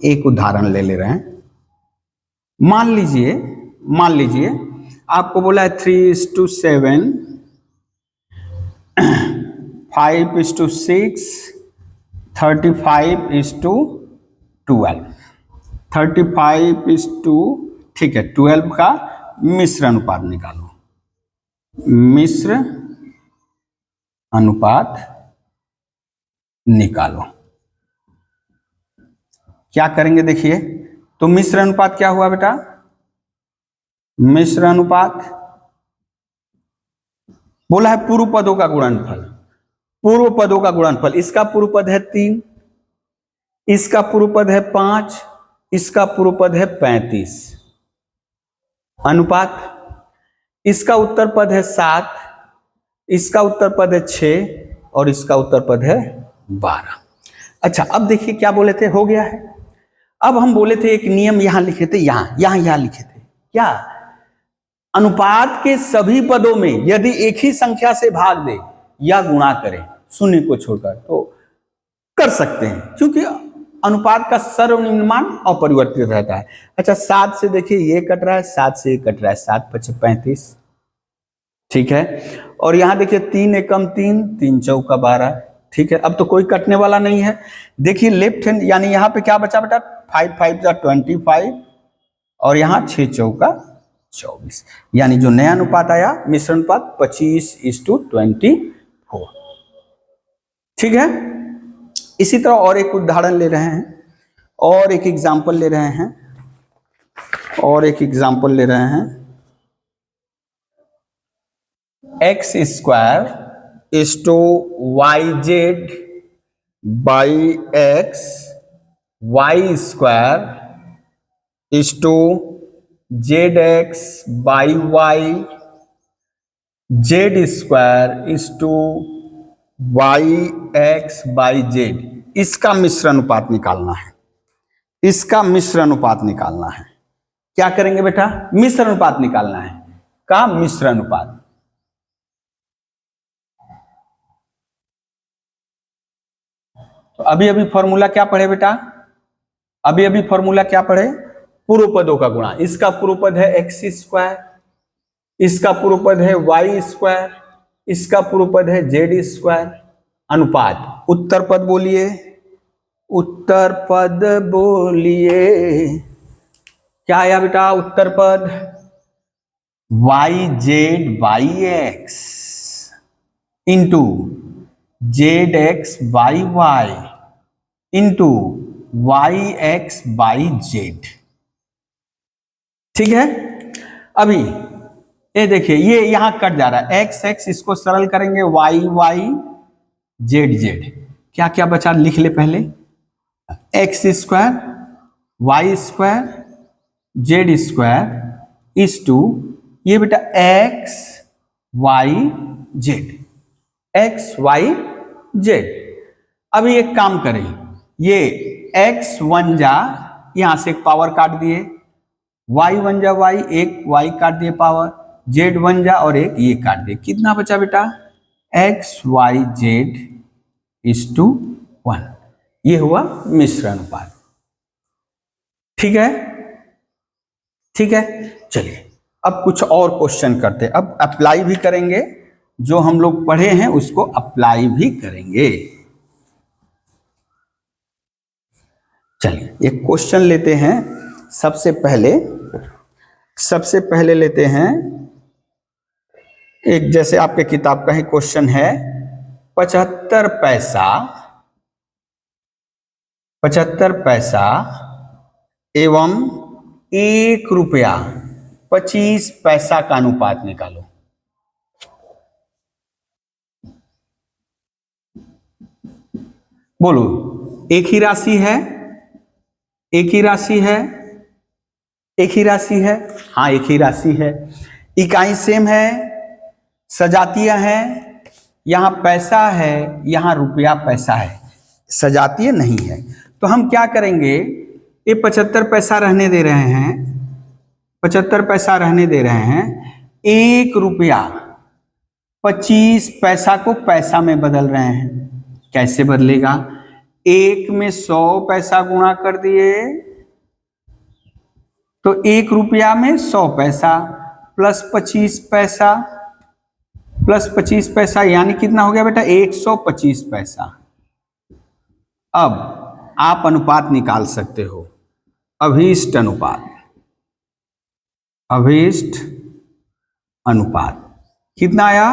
एक उदाहरण ले ले रहे हैं। मान लीजिए आपको बोला है 3:7, 5:6, 35:12, 35 ठीक है 12 का मिश्र अनुपात निकालो। मिश्र अनुपात निकालो, क्या करेंगे देखिए। तो मिश्र अनुपात क्या हुआ बेटा? मिश्र अनुपात बोला है पूर्व पदों का गुणनफल, पूर्व पदों का गुणनफल, इसका पूर्व पद है 3, इसका पूर्व पद है 5, इसका पूर्व पद है 35, अनुपात इसका उत्तर पद है 7, इसका उत्तर पद है 6 और इसका उत्तर पद है 12। अच्छा अब देखिए क्या बोले थे, हो गया है। अब हम बोले थे एक नियम यहां लिखे थे, यहां लिखे थे, क्या? अनुपात के सभी पदों में यदि एक ही संख्या से भाग दे या गुणा करें शून्य को छोड़कर तो कर सकते हैं, क्योंकि अनुपात का सर्वनिम्न मान अपरिवर्तित रहता है। अच्छा 7 से देखिए ये कट रहा है, 7 से ये कट रहा है, 7×5 = 35, ठीक है। और यहां देखिए 3 एकम 3, 3 चौका 12, ठीक है। अब तो कोई कटने वाला नहीं है। देखिए लेफ्ट हैंड, यानी यहां पे क्या बचा बेटा? 5×5 = 25 और यहां 6 चौका 24, यानी जो नया अनुपात आया मिश्र अनुपात 25:24, ठीक है। इसी तरह और एक उदाहरण ले रहे हैं, और एक एग्जाम्पल ले रहे हैं, x² = yz/x, y² = zx/y, z² = yx/z। इसका मिश्र अनुपात निकालना है, क्या करेंगे बेटा, मिश्र अनुपात निकालना है, का मिश्र अनुपात। तो अभी अभी फॉर्मूला क्या पढ़े बेटा, अभी अभी फॉर्मूला क्या पढ़े, पूर्व पदों का गुणा। इसका पूर्व पद है एक्स स्क्वायर, इसका पूर्व पद है वाई स्क्वायर, इसका पूर्व पद है जेड स्क्वायर, अनुपात। उत्तर पद बोलिए, उत्तर पद बोलिए, क्या आया बेटा उत्तर पद, y z by x into z x by y into y x by z. ठीक है, अभी ये देखिए, ये यहां कट जा रहा है, एक्स एक्स, इसको सरल करेंगे, वाई वाई जेड जेड, क्या क्या बचा लिख ले पहले, x square y square z square is to, ये बेटा x y z, x y z. अभी एक काम करें, ये एक्स वन जा, यहां से एक पावर काट दिए, वाई वन जा वाई, एक वाई काट दिए पावर, जेड वन जा और एक ये काट दिए, कितना बचा बेटा, x y z is to 1। ये हुआ मिश्र अनुपात। ठीक है, ठीक है, चलिए अब कुछ और क्वेश्चन करते हैं, अब अप्लाई भी करेंगे, जो हम लोग पढ़े हैं उसको अप्लाई भी करेंगे। चलिए एक क्वेश्चन लेते हैं, सबसे पहले लेते हैं एक, जैसे आपके किताब का ही क्वेश्चन है, 75 पैसा एवं 1 रुपया 25 पैसा का अनुपात निकालो। बोलो, एक ही राशि है, एक ही राशि है, एक ही राशि है, हाँ एक ही राशि है, इकाई सेम है, सजातीय है, यहां पैसा है, यहां रुपया पैसा है, सजातीय नहीं है। तो हम क्या करेंगे, ये 75 पैसा रहने दे रहे हैं, 75 पैसा रहने दे रहे हैं, 1 रुपया 25 पैसा को पैसा में बदल रहे हैं। कैसे बदलेगा, 1 में 100 पैसा गुणा कर दिए तो 1 रुपया में 100 पैसा प्लस 25 पैसा प्लस 25 पैसा, यानी कितना हो गया बेटा, 125 पैसा। अब आप अनुपात निकाल सकते हो, अभीष्ट अनुपात, अभीष्ट अनुपात कितना आया,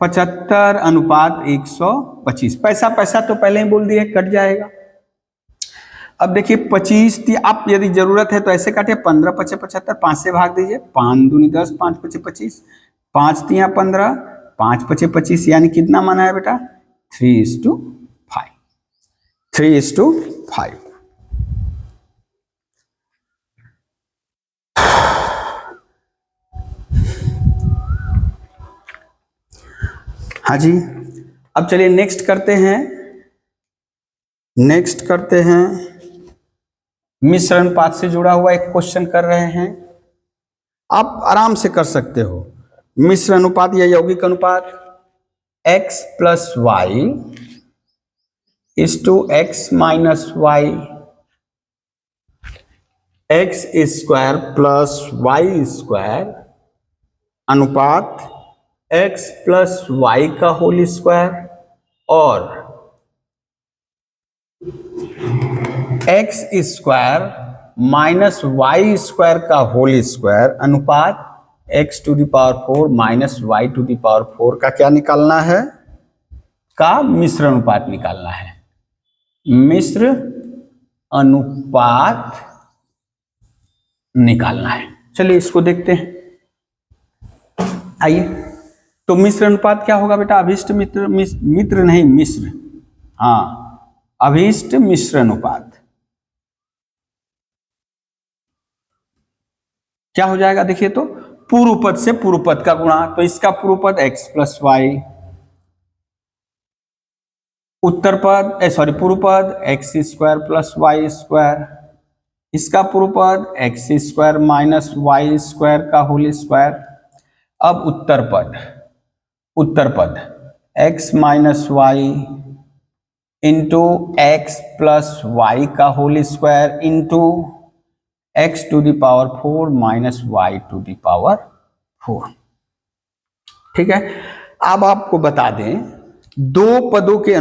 75 अनुपात 125। पैसा पैसा तो पहले ही बोल दिए कट जाएगा। अब देखिए 25 थी, आप यदि जरूरत है तो ऐसे काटे, 15 पचे 75, 5 से भाग दीजिए, 5 दूनी 10, 5 पचे 25, 5 तिया 15, 5 पचे 25, यानी कितना माना है बेटा, 3:5, 3:5। हाँ जी, अब चलिए नेक्स्ट करते हैं, मिश्र अनुपात से जुड़ा हुआ एक क्वेश्चन कर रहे हैं, आप आराम से कर सकते हो। मिश्र अनुपात या यौगिक अनुपात, x plus y is to x minus y, x square plus y square अनुपात x प्लस वाई का होल स्क्वायर और x square minus y square का होल स्क्वायर अनुपात x to the power 4 minus y to the power 4 का क्या निकालना है, का मिश्र अनुपात निकालना है, मिश्र अनुपात निकालना है। चलिए इसको देखते हैं, आइए। तो मिश्र अनुपात क्या होगा बेटा, अभीष्ट मित्र, मित्र नहीं मिश्र, हाँ अभीष्ट मिश्र अनुपात क्या हो जाएगा, देखिए तो पूर्व पद से पूर्व पद का गुणा, तो इसका पूर्व पद x प्लस वाई, उत्तर पद पूर्व पद x square plus y square इसका पूर्व पद x square minus y square का होल स्क्वायर। अब उत्तर पद x minus y into x plus y का whole square into x to the power 4 minus y to the power 4। ठीक है, अब आपको बता दें दो पदों के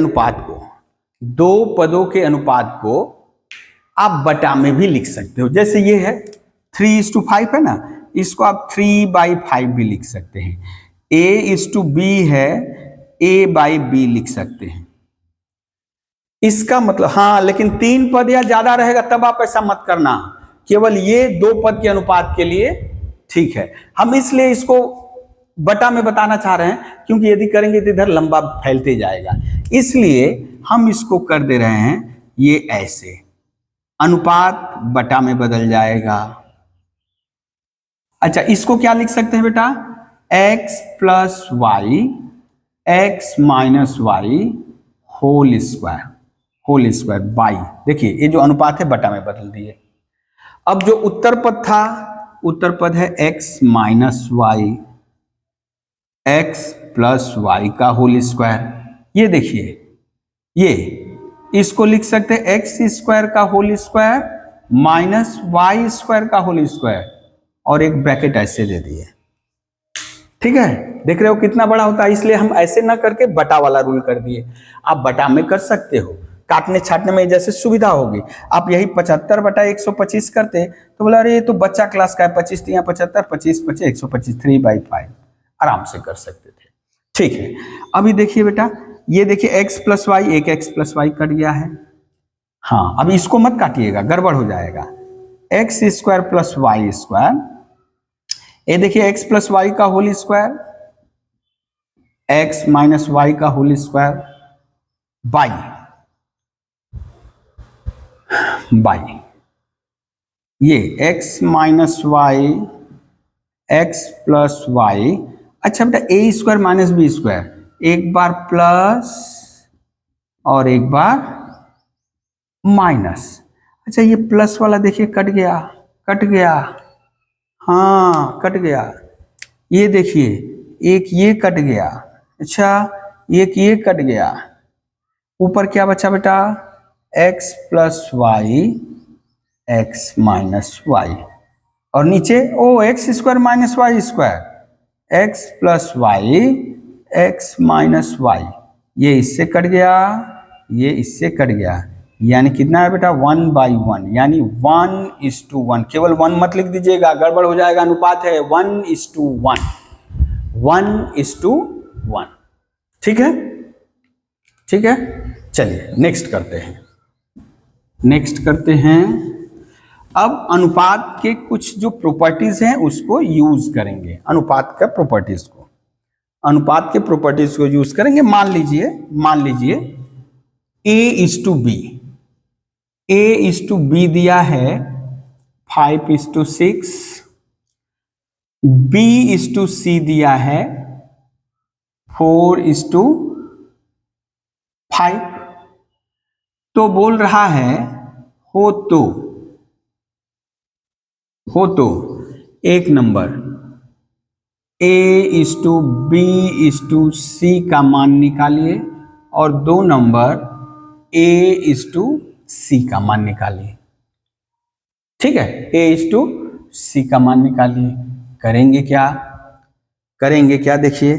अनुपात को आप बटा में भी लिख सकते हो। जैसे ये है 3:5 है ना, इसको आप 3/5 भी लिख सकते हैं। A:B है, A/B लिख सकते हैं। इसका मतलब हाँ, लेकिन 3 पद या ज्यादा रहेगा तब आप ऐसा मत करना, केवल ये 2 पद के अनुपात के लिए ठीक है। हम इसलिए इसको बटा में बताना चाह रहे हैं क्योंकि यदि करेंगे तो इधर लंबा फैलते जाएगा, इसलिए हम इसको कर दे रहे हैं ये ऐसे, अनुपात बटा में बदल जाएगा। अच्छा, इसको क्या लिख सकते हैं बेटा, x plus y x minus y whole square by. देखिए ये जो अनुपात है बटा में बदल दिए। अब जो उत्तर पद है x minus y x plus y का होल स्क्वायर। ये देखिए, ये इसको लिख सकते हैं एक्स स्क्वायर का whole square minus y square का होल स्क्वायर और एक ब्रैकेट ऐसे दे दिए। ठीक है, देख रहे हो कितना बड़ा होता है, इसलिए हम ऐसे ना करके बटा वाला रूल कर दिए। आप बटा में कर सकते हो, काटने छाटने में जैसे सुविधा होगी। आप यही 75/125 करते तो बोला अरे ये तो बच्चा क्लास का है, 25 3 75, 25 25 125, 3/5 आराम से कर सकते थे। ठीक है, अभी देखिए बेटा, ये देखिए x प्लस वाई, एक x प्लस वाई कट गया है। हाँ, अभी इसको मत काटिएगा, गड़बड़ हो जाएगा। X square plus y square, ये देखिए x प्लस वाई का whole square, x minus y का होल स्क्वायर बाई ये x minus y x plus y. अच्छा बेटा, a square minus b square, एक बार प्लस और एक बार माइनस। अच्छा, ये प्लस वाला देखिए कट गया, हाँ कट गया। ये देखिए एक ये कट गया, अच्छा एक ये कट गया। ऊपर क्या बचा बेटा, x plus y x minus y, और नीचे x square minus y square x plus y x minus y. ये इससे कट गया, ये इससे कट गया, यानी कितना है बेटा 1/1, यानी 1:1। केवल 1 मत लिख दीजिएगा, गड़बड़ हो जाएगा, अनुपात है 1:1, 1:1। ठीक है, चलिए नेक्स्ट करते हैं। अब अनुपात के कुछ जो प्रॉपर्टीज हैं उसको यूज करेंगे, अनुपात के प्रॉपर्टीज को यूज करेंगे। मान लीजिए A:B दिया है 5:6, B:C दिया है 4:5। तो बोल रहा है हो तो एक नंबर A:B:C का मान निकालिए और 2 नंबर A:C का मान निकालिए। ठीक है, A:C का मान निकालिए। करेंगे क्या देखिए,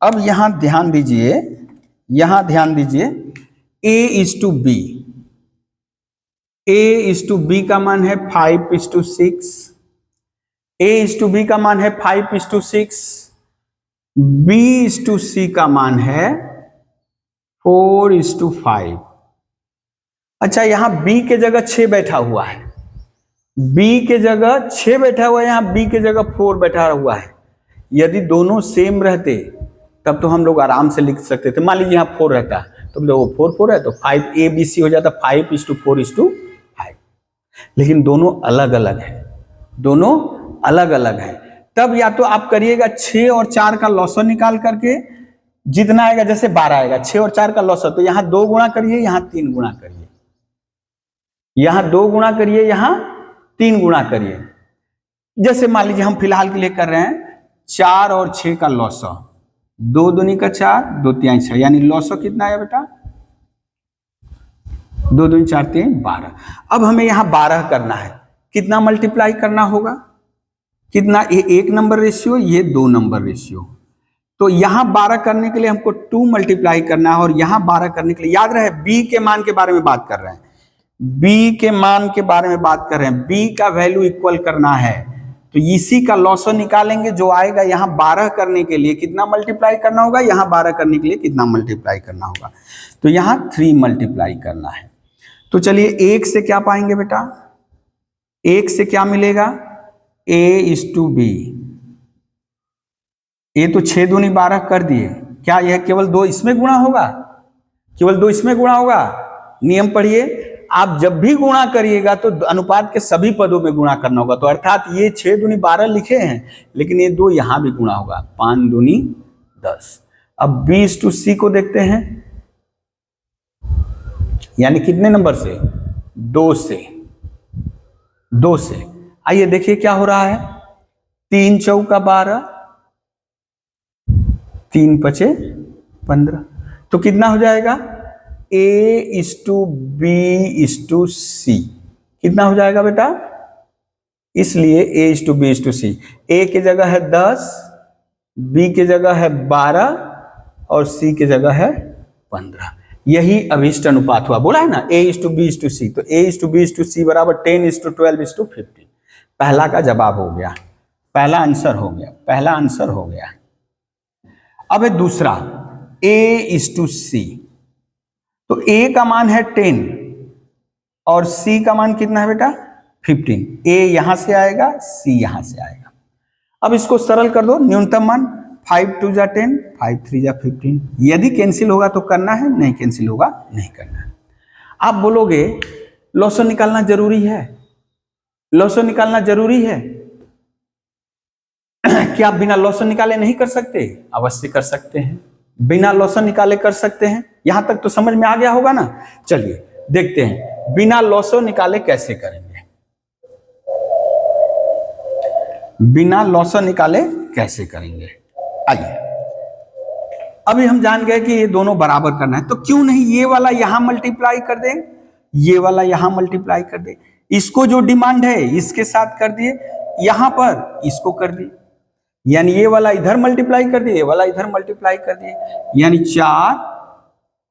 अब यहां ध्यान दीजिए A:B का मान है 5:6, A:B का मान है 5:6, B:C का मान है 4:5। अच्छा, यहां B के जगह 6 बैठा हुआ है, यहाँ B के जगह 4 बैठा हुआ है। यदि दोनों सेम रहते तब तो हम लोग आराम से लिख सकते थे। मान लीजिए यहाँ 4 रहता तो वो 4 है तो 5ABC हो जाता 5:4:5। लेकिन दोनों अलग अलग है। तब या तो आप करिएगा 6 और 4 का लॉसन निकाल करके जितना आएगा, जैसे 12 आएगा, 6 और 4 का लॉसन, तो यहाँ 2 गुणा करिए, यहाँ 3 गुणा करिए, यहाँ 2 गुणा करिए, यहाँ 3 गुणा करिए। जैसे मान लीजिए हम फिलहाल के लिए कर रहे हैं 4 और 6 का लॉसो, 2 दूनी का 4, 2 तिहाई 6, यानी लॉसो कितना है बेटा? 2 दूनी 4 3 12। अब हमें यहाँ 12 करना है, कितना मल्टीप्लाई करना होगा? कितना? ये 1 नंबर रेशियो, ये 2 नंबर रेशियो। तो यहाँ 12 करने के लिए हमको 2 मल्टीप्लाई करना है, और यहाँ 12 करने के लिए याद रहे b के मान के बारे में बात कर रहे हैं, b के मान के बारे में बात कर रहे हैं, b का वैल्यू इक्वल करना है। तो इसी का लॉसो निकालेंगे जो आएगा। यहाँ 12 करने के लिए कितना मल्टीप्लाई करना होगा? यहाँ 12 करने के लिए कितना मल्टीप्लाई करना होगा? तो यहाँ 3 मल्टीप्लाई करना है। तो चलिए 1 से क्या पाएंगे बेटा? 1 से क्या मिलेगा? a/b। ये तो 6 दूनी 12 कर दिए, क्या यह केवल 2 इसमें गुणा होगा? केवल 2 इसमें गुणा होगा? नियम पढ़िए, आप जब भी गुणा करिएगा तो अनुपात के सभी पदों में गुणा करना होगा। तो अर्थात ये 6 दूनी 12 लिखे हैं, लेकिन ये 2 यहां भी गुणा होगा, 5 दूनी 10। अब b/c को देखते हैं, यानी कितने नंबर से? 2 से। 2 से आइए देखिए क्या हो रहा है। 3 चौका 12, 3 पचे 15, तो कितना हो जाएगा? a/b/c कितना हो जाएगा बेटा? इसलिए a/b/c, a की जगह है 10, b की जगह है 12 और c की जगह है 15। यही अभिष्ट अनुपात हुआ, बोला है ना a/b/c। तो a/b/c बराबर 10:12:15। पहला का जवाब हो गया, पहला आंसर हो गया, पहला आंसर हो गया। अब है दूसरा a/c। तो a का मान है 10 और c का मान कितना है बेटा? 15। a यहां से आएगा, c यहां से आएगा। अब इसको सरल कर दो, न्यूनतम मान 5 2 जा 10, 5 3 जा 15। यदि कैंसिल होगा तो करना है, नहीं कैंसिल होगा नहीं करना है। आप बोलोगे लॉसो निकालना जरूरी है, लॉसो निकालना जरूरी है। क्या आप बिना लॉसो निकाले नहीं कर सकते? अवश्य कर सकते हैं, बिना लॉसो निकाले कर सकते हैं। यहां तक तो समझ में आ गया होगा ना। चलिए देखते हैं बिना लॉसो निकाले कैसे करेंगे, बिना लॉसो निकाले कैसे करेंगे। आइए, अभी हम जान गए कि ये दोनों बराबर करना है, तो क्यों नहीं ये वाला यहां मल्टीप्लाई कर दें, ये वाला यहां मल्टीप्लाई कर दे। इसको जो डिमांड है इसके साथ कर दिए, यहां पर इसको कर दिए, यानी ये वाला इधर मल्टीप्लाई कर दिए, ये वाला इधर मल्टीप्लाई कर दिए, यानी 4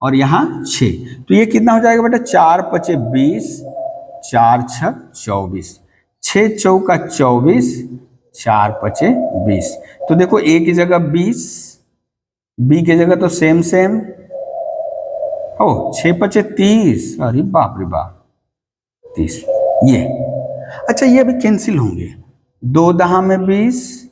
और यहां 6। तो ये कितना हो जाएगा बेटा? 4 पचे 20, 4 6 24, 6 चौका 24, 4 पचे 20। तो देखो a की जगह 20, b की जगह तो सेम सेम, ओ 6 पचे 30, अरे बाप रे बाप 30। ये अच्छा, ये अभी कैंसिल होंगे। 2 दहा में 20,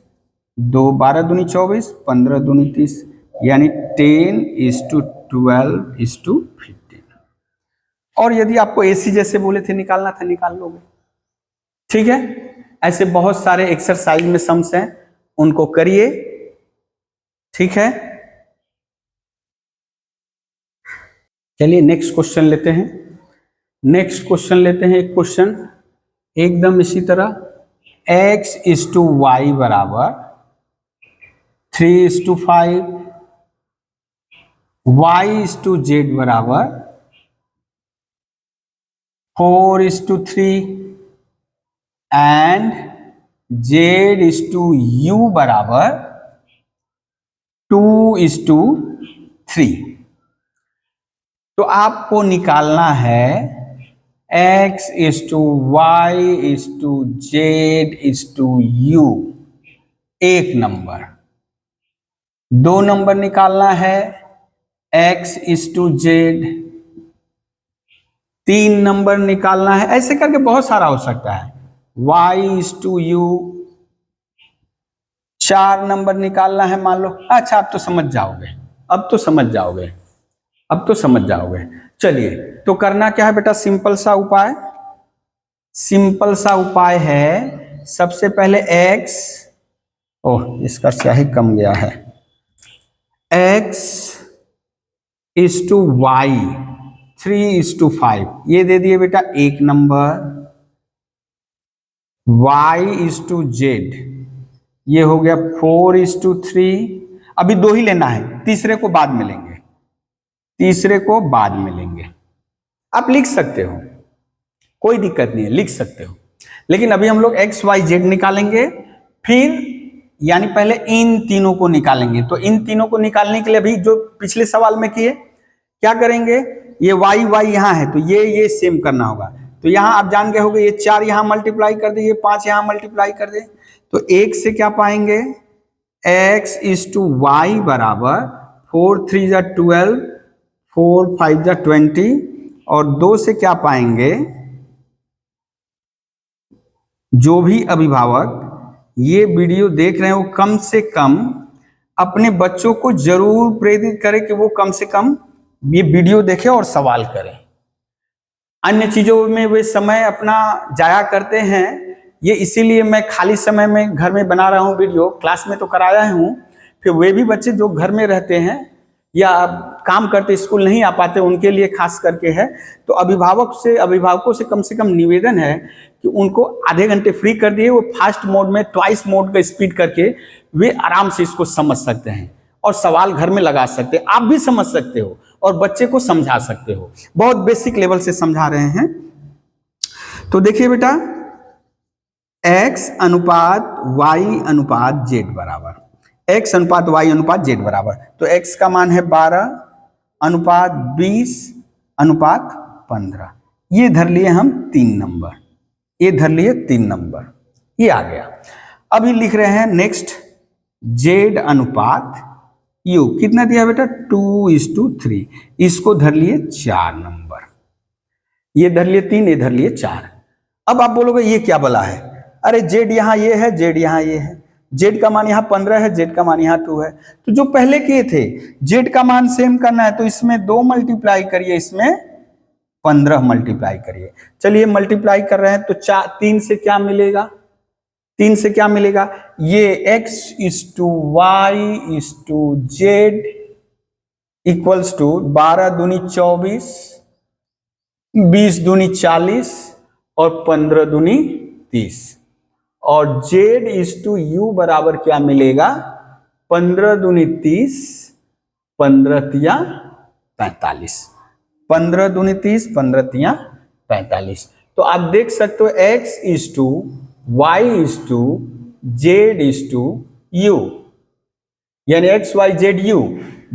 2 12 दूनी 24, 15 दूनी 30, यानी 10:12:15। और यदि आपको एसी जैसे बोले थे निकालना था, निकाल लोगे। ठीक है, ऐसे बहुत सारे एक्सरसाइज में सम्स हैं, उनको करिए। ठीक है, चलिए नेक्स्ट क्वेश्चन लेते हैं। नेक्स्ट क्वेश्चन लेते हैं, एक क्वेश्चन एकदम इसी तरह, x/y बराबर 3:5, y/z बराबर 4:3 एंड z/u बराबर 2:3। तो आपको निकालना है x/y/z/u, एक नंबर। 2 नंबर निकालना है x/z, 3 नंबर निकालना है, ऐसे करके बहुत सारा हो सकता है, y/u, 4 नंबर निकालना है मान लो। अच्छा, अब तो समझ जाओगे, अब तो समझ जाओगे, अब तो समझ जाओगे। चलिए, तो करना क्या है बेटा? सिंपल सा उपाय, सिंपल सा उपाय है। सबसे पहले x, ओह इसका स्याही कम गया है, x/y 3:5 ये दे दिए बेटा एक नंबर। y/z, ये हो गया 4:3। अभी 2 ही लेना है, तीसरे को बाद में लेंगे, तीसरे को बाद में लेंगे। आप लिख सकते हो, कोई दिक्कत नहीं है, लिख सकते हो, लेकिन अभी हम लोग x y z निकालेंगे, फिर यानी पहले इन तीनों को निकालेंगे। तो इन तीनों को निकालने के लिए अभी जो पिछले सवाल में किए, क्या करेंगे, ये y y यहाँ है तो ये सेम करना होगा। तो यहाँ आप जान गए होंगे, ये 4 यहाँ मल्टीप्लाई कर दे, ये 5 यहाँ मल्टीप्लाई कर दे, तो 1 से क्या पाएंगे, x/y बराबर 4 3 जा 12, 4 5 जा 20, और 2 से क्या पाएंगे, जो भी अभिभावक ये वीडियो देख रहे हैं वो कम से कम अपने बच्चों को जरूर प्रेरित करें कि वो कम से कम ये वीडियो देखें और सवाल करें। अन्य चीजों में वे समय अपना जाया करते हैं, ये इसीलिए मैं खाली समय में घर में बना रहा हूँ वीडियो। क्लास में तो कराया हूँ, फिर वे भी बच्चे जो घर में रहते हैं या काम करते, स्कूल नहीं आ पाते, उनके लिए खास करके है। तो अभिभावकों से कम निवेदन है कि उनको आधे घंटे फ्री कर दिए, वो फास्ट मोड में ट्वाइस मोड का स्पीड करके वे आराम से इसको समझ सकते हैं और सवाल घर में लगा सकते हैं। आप भी समझ सकते हो और बच्चे को समझा सकते हो, बहुत बेसिक लेवल से समझा रहे हैं। तो देखिए बेटा, x/y/z बराबर, x/y/z बराबर, तो x का मान है 12:20:15, ये धर लिए हम 3 नंबर, ये धर लिए 3 नंबर, ये आ गया। अभी लिख रहे हैं नेक्स्ट, z/u कितना दिया बेटा, 2:3, इसको धर लिए 4 नंबर, ये धर लिए 3, ये धर लिए 4। अब आप बोलोगे ये क्या बोला है, अरे z यहाँ ये है, z यहाँ ये है, z का मान यहाँ 15 है, z का मान यहाँ 2 है। तो जो पहले किए थे, z का मान सेम करना है तो इसमें 2 मल्टीप्लाई करिए, इसमें 15 मल्टीप्लाई करिए। चलिए मल्टीप्लाई कर रहे हैं तो 3 से क्या मिलेगा, 3 से क्या मिलेगा, ये x/y/z इक्वल्स टू 12 दूनी 24, 20 दूनी 40 और 15 दूनी 30, और z/u बराबर क्या मिलेगा, 15 दूनी 30, 15 तिया 45, 15 दूनी 30, 15 तिया 45। तो आप देख सकते हो x/y/z/u, यानी x/y/z/u,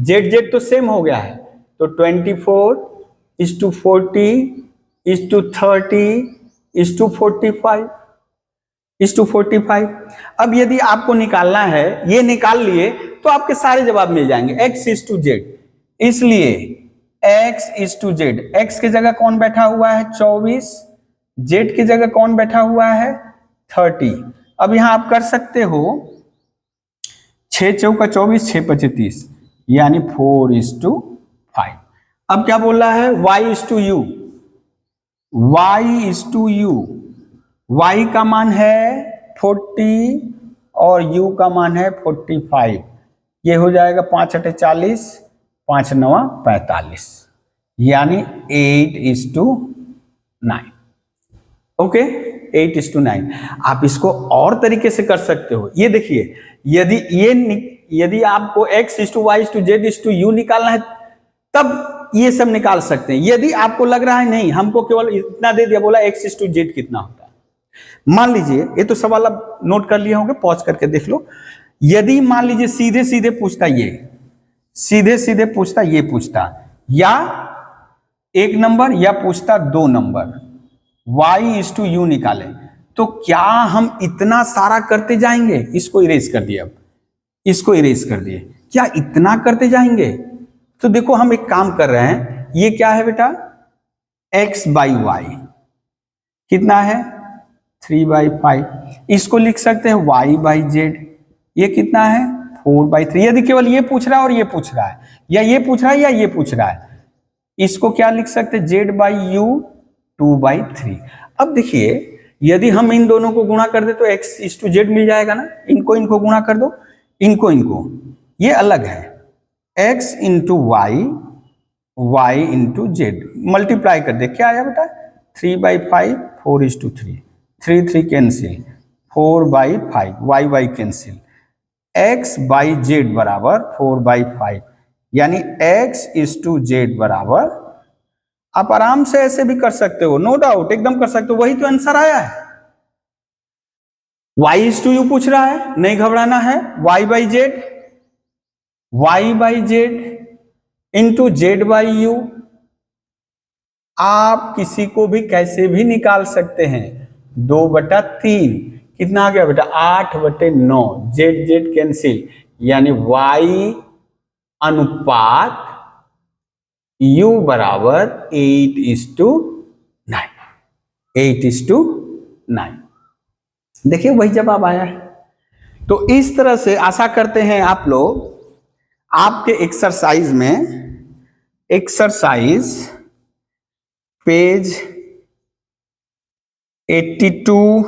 z तो सेम हो गया है, तो 24:40:30:45:45। अब यदि आपको निकालना है, ये निकाल लिए तो आपके सारे जवाब मिल जाएंगे, x/z। इसलिए x/z, x की जगह कौन बैठा हुआ है 24, z की जगह कौन बैठा हुआ है 30। अब यहां आप कर सकते हो 6 चौका 24, 6 पचे 30, यानी 4:5। अब क्या बोल रहा है, y/u, y/u, y का मान है 40 और u का मान है 45, ये हो जाएगा 5×8 40, 5×9 45, यानी 8:9। ओके, 8:9। आप इसको और तरीके से कर सकते हो। ये देखिए, यदि आपको x/y/z/u निकालना है तब ये सब निकाल सकते हैं। यदि आपको लग रहा है नहीं, हमको केवल इतना दे दिया, बोला x/z कितना होता है, मान लीजिए, ये तो सवाल आप नोट कर लिए होंगे, पॉज करके देख लो। यदि मान लीजिए सीधे सीधे पूछता, ये सीधे सीधे पूछता, ये पूछता, या 1 नंबर या पूछता 2 नंबर, y/u निकाले, तो क्या हम इतना सारा करते जाएंगे? इसको इरेज कर दिए, अब इसको इरेज कर दिए, क्या इतना करते जाएंगे? तो देखो हम एक काम कर रहे हैं, ये क्या है बेटा, x/y कितना है 3/5, इसको लिख सकते हैं y/z, ये कितना है 4/3। यदि केवल ये पूछ रहा है और ये पूछ रहा है, या ये पूछ रहा है या ये पूछ रहा है, इसको क्या लिख सकते हैं z/u 2/3। अब देखिए, यदि हम इन दोनों को गुणा कर दे तो x/z मिल जाएगा ना, इनको गुणा कर दो, इनको ये अलग है, x × y, y × z, multiply कर दे, क्या आया बेटा 3/5, 4:3, 3 3 कैंसिल, 4/5, y कैंसिल, x/z बराबर 4/5, यानी x/z बराबर, आप आराम से ऐसे भी कर सकते हो, नो डाउट, एकदम कर सकते हो, वही तो आंसर आया है। y/u पूछ रहा है, नहीं घबराना है, y/z इंटू z/u, आप किसी को भी कैसे भी निकाल सकते हैं। 2/3 कितना आ गया बेटा, 8/9, z कैंसिल, यानी y अनुपात u बराबर 8:9, 8:9। देखिए वही जवाब आया है। तो इस तरह से आशा करते हैं आप लोग आपके एक्सरसाइज में, एक्सरसाइज पेज 82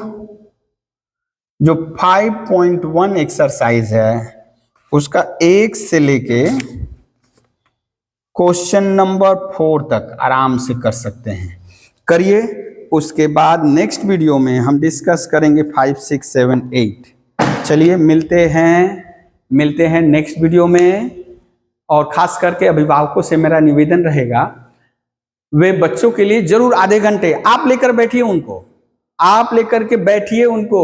जो 5.1 एक्सरसाइज है उसका 1 से लेके क्वेश्चन नंबर 4 तक आराम से कर सकते हैं, करिए। उसके बाद नेक्स्ट वीडियो में हम डिस्कस करेंगे 5, 6, 7, 8। चलिए मिलते हैं नेक्स्ट वीडियो में। और खास करके अभिभावकों से मेरा निवेदन रहेगा, वे बच्चों के लिए जरूर आधे घंटे आप लेकर बैठिए उनको, आप लेकर के बैठिए उनको,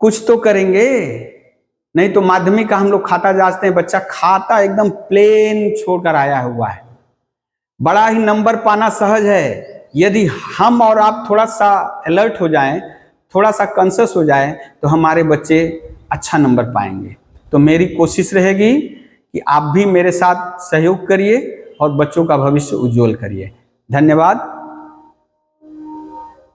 कुछ तो करेंगे। नहीं तो माध्यमिक का हम लोग खाता जांचते हैं, बच्चा खाता एकदम प्लेन छोड़कर आया हुआ है। बड़ा ही नंबर पाना सहज है यदि हम और आप थोड़ा सा अलर्ट हो जाएं, थोड़ा सा कॉन्शियस हो जाएं, तो हमारे बच्चे अच्छा नंबर पाएंगे। तो मेरी कोशिश रहेगी कि आप भी मेरे साथ सहयोग करिए और बच्चों का भविष्य उज्जवल करिए। धन्यवाद।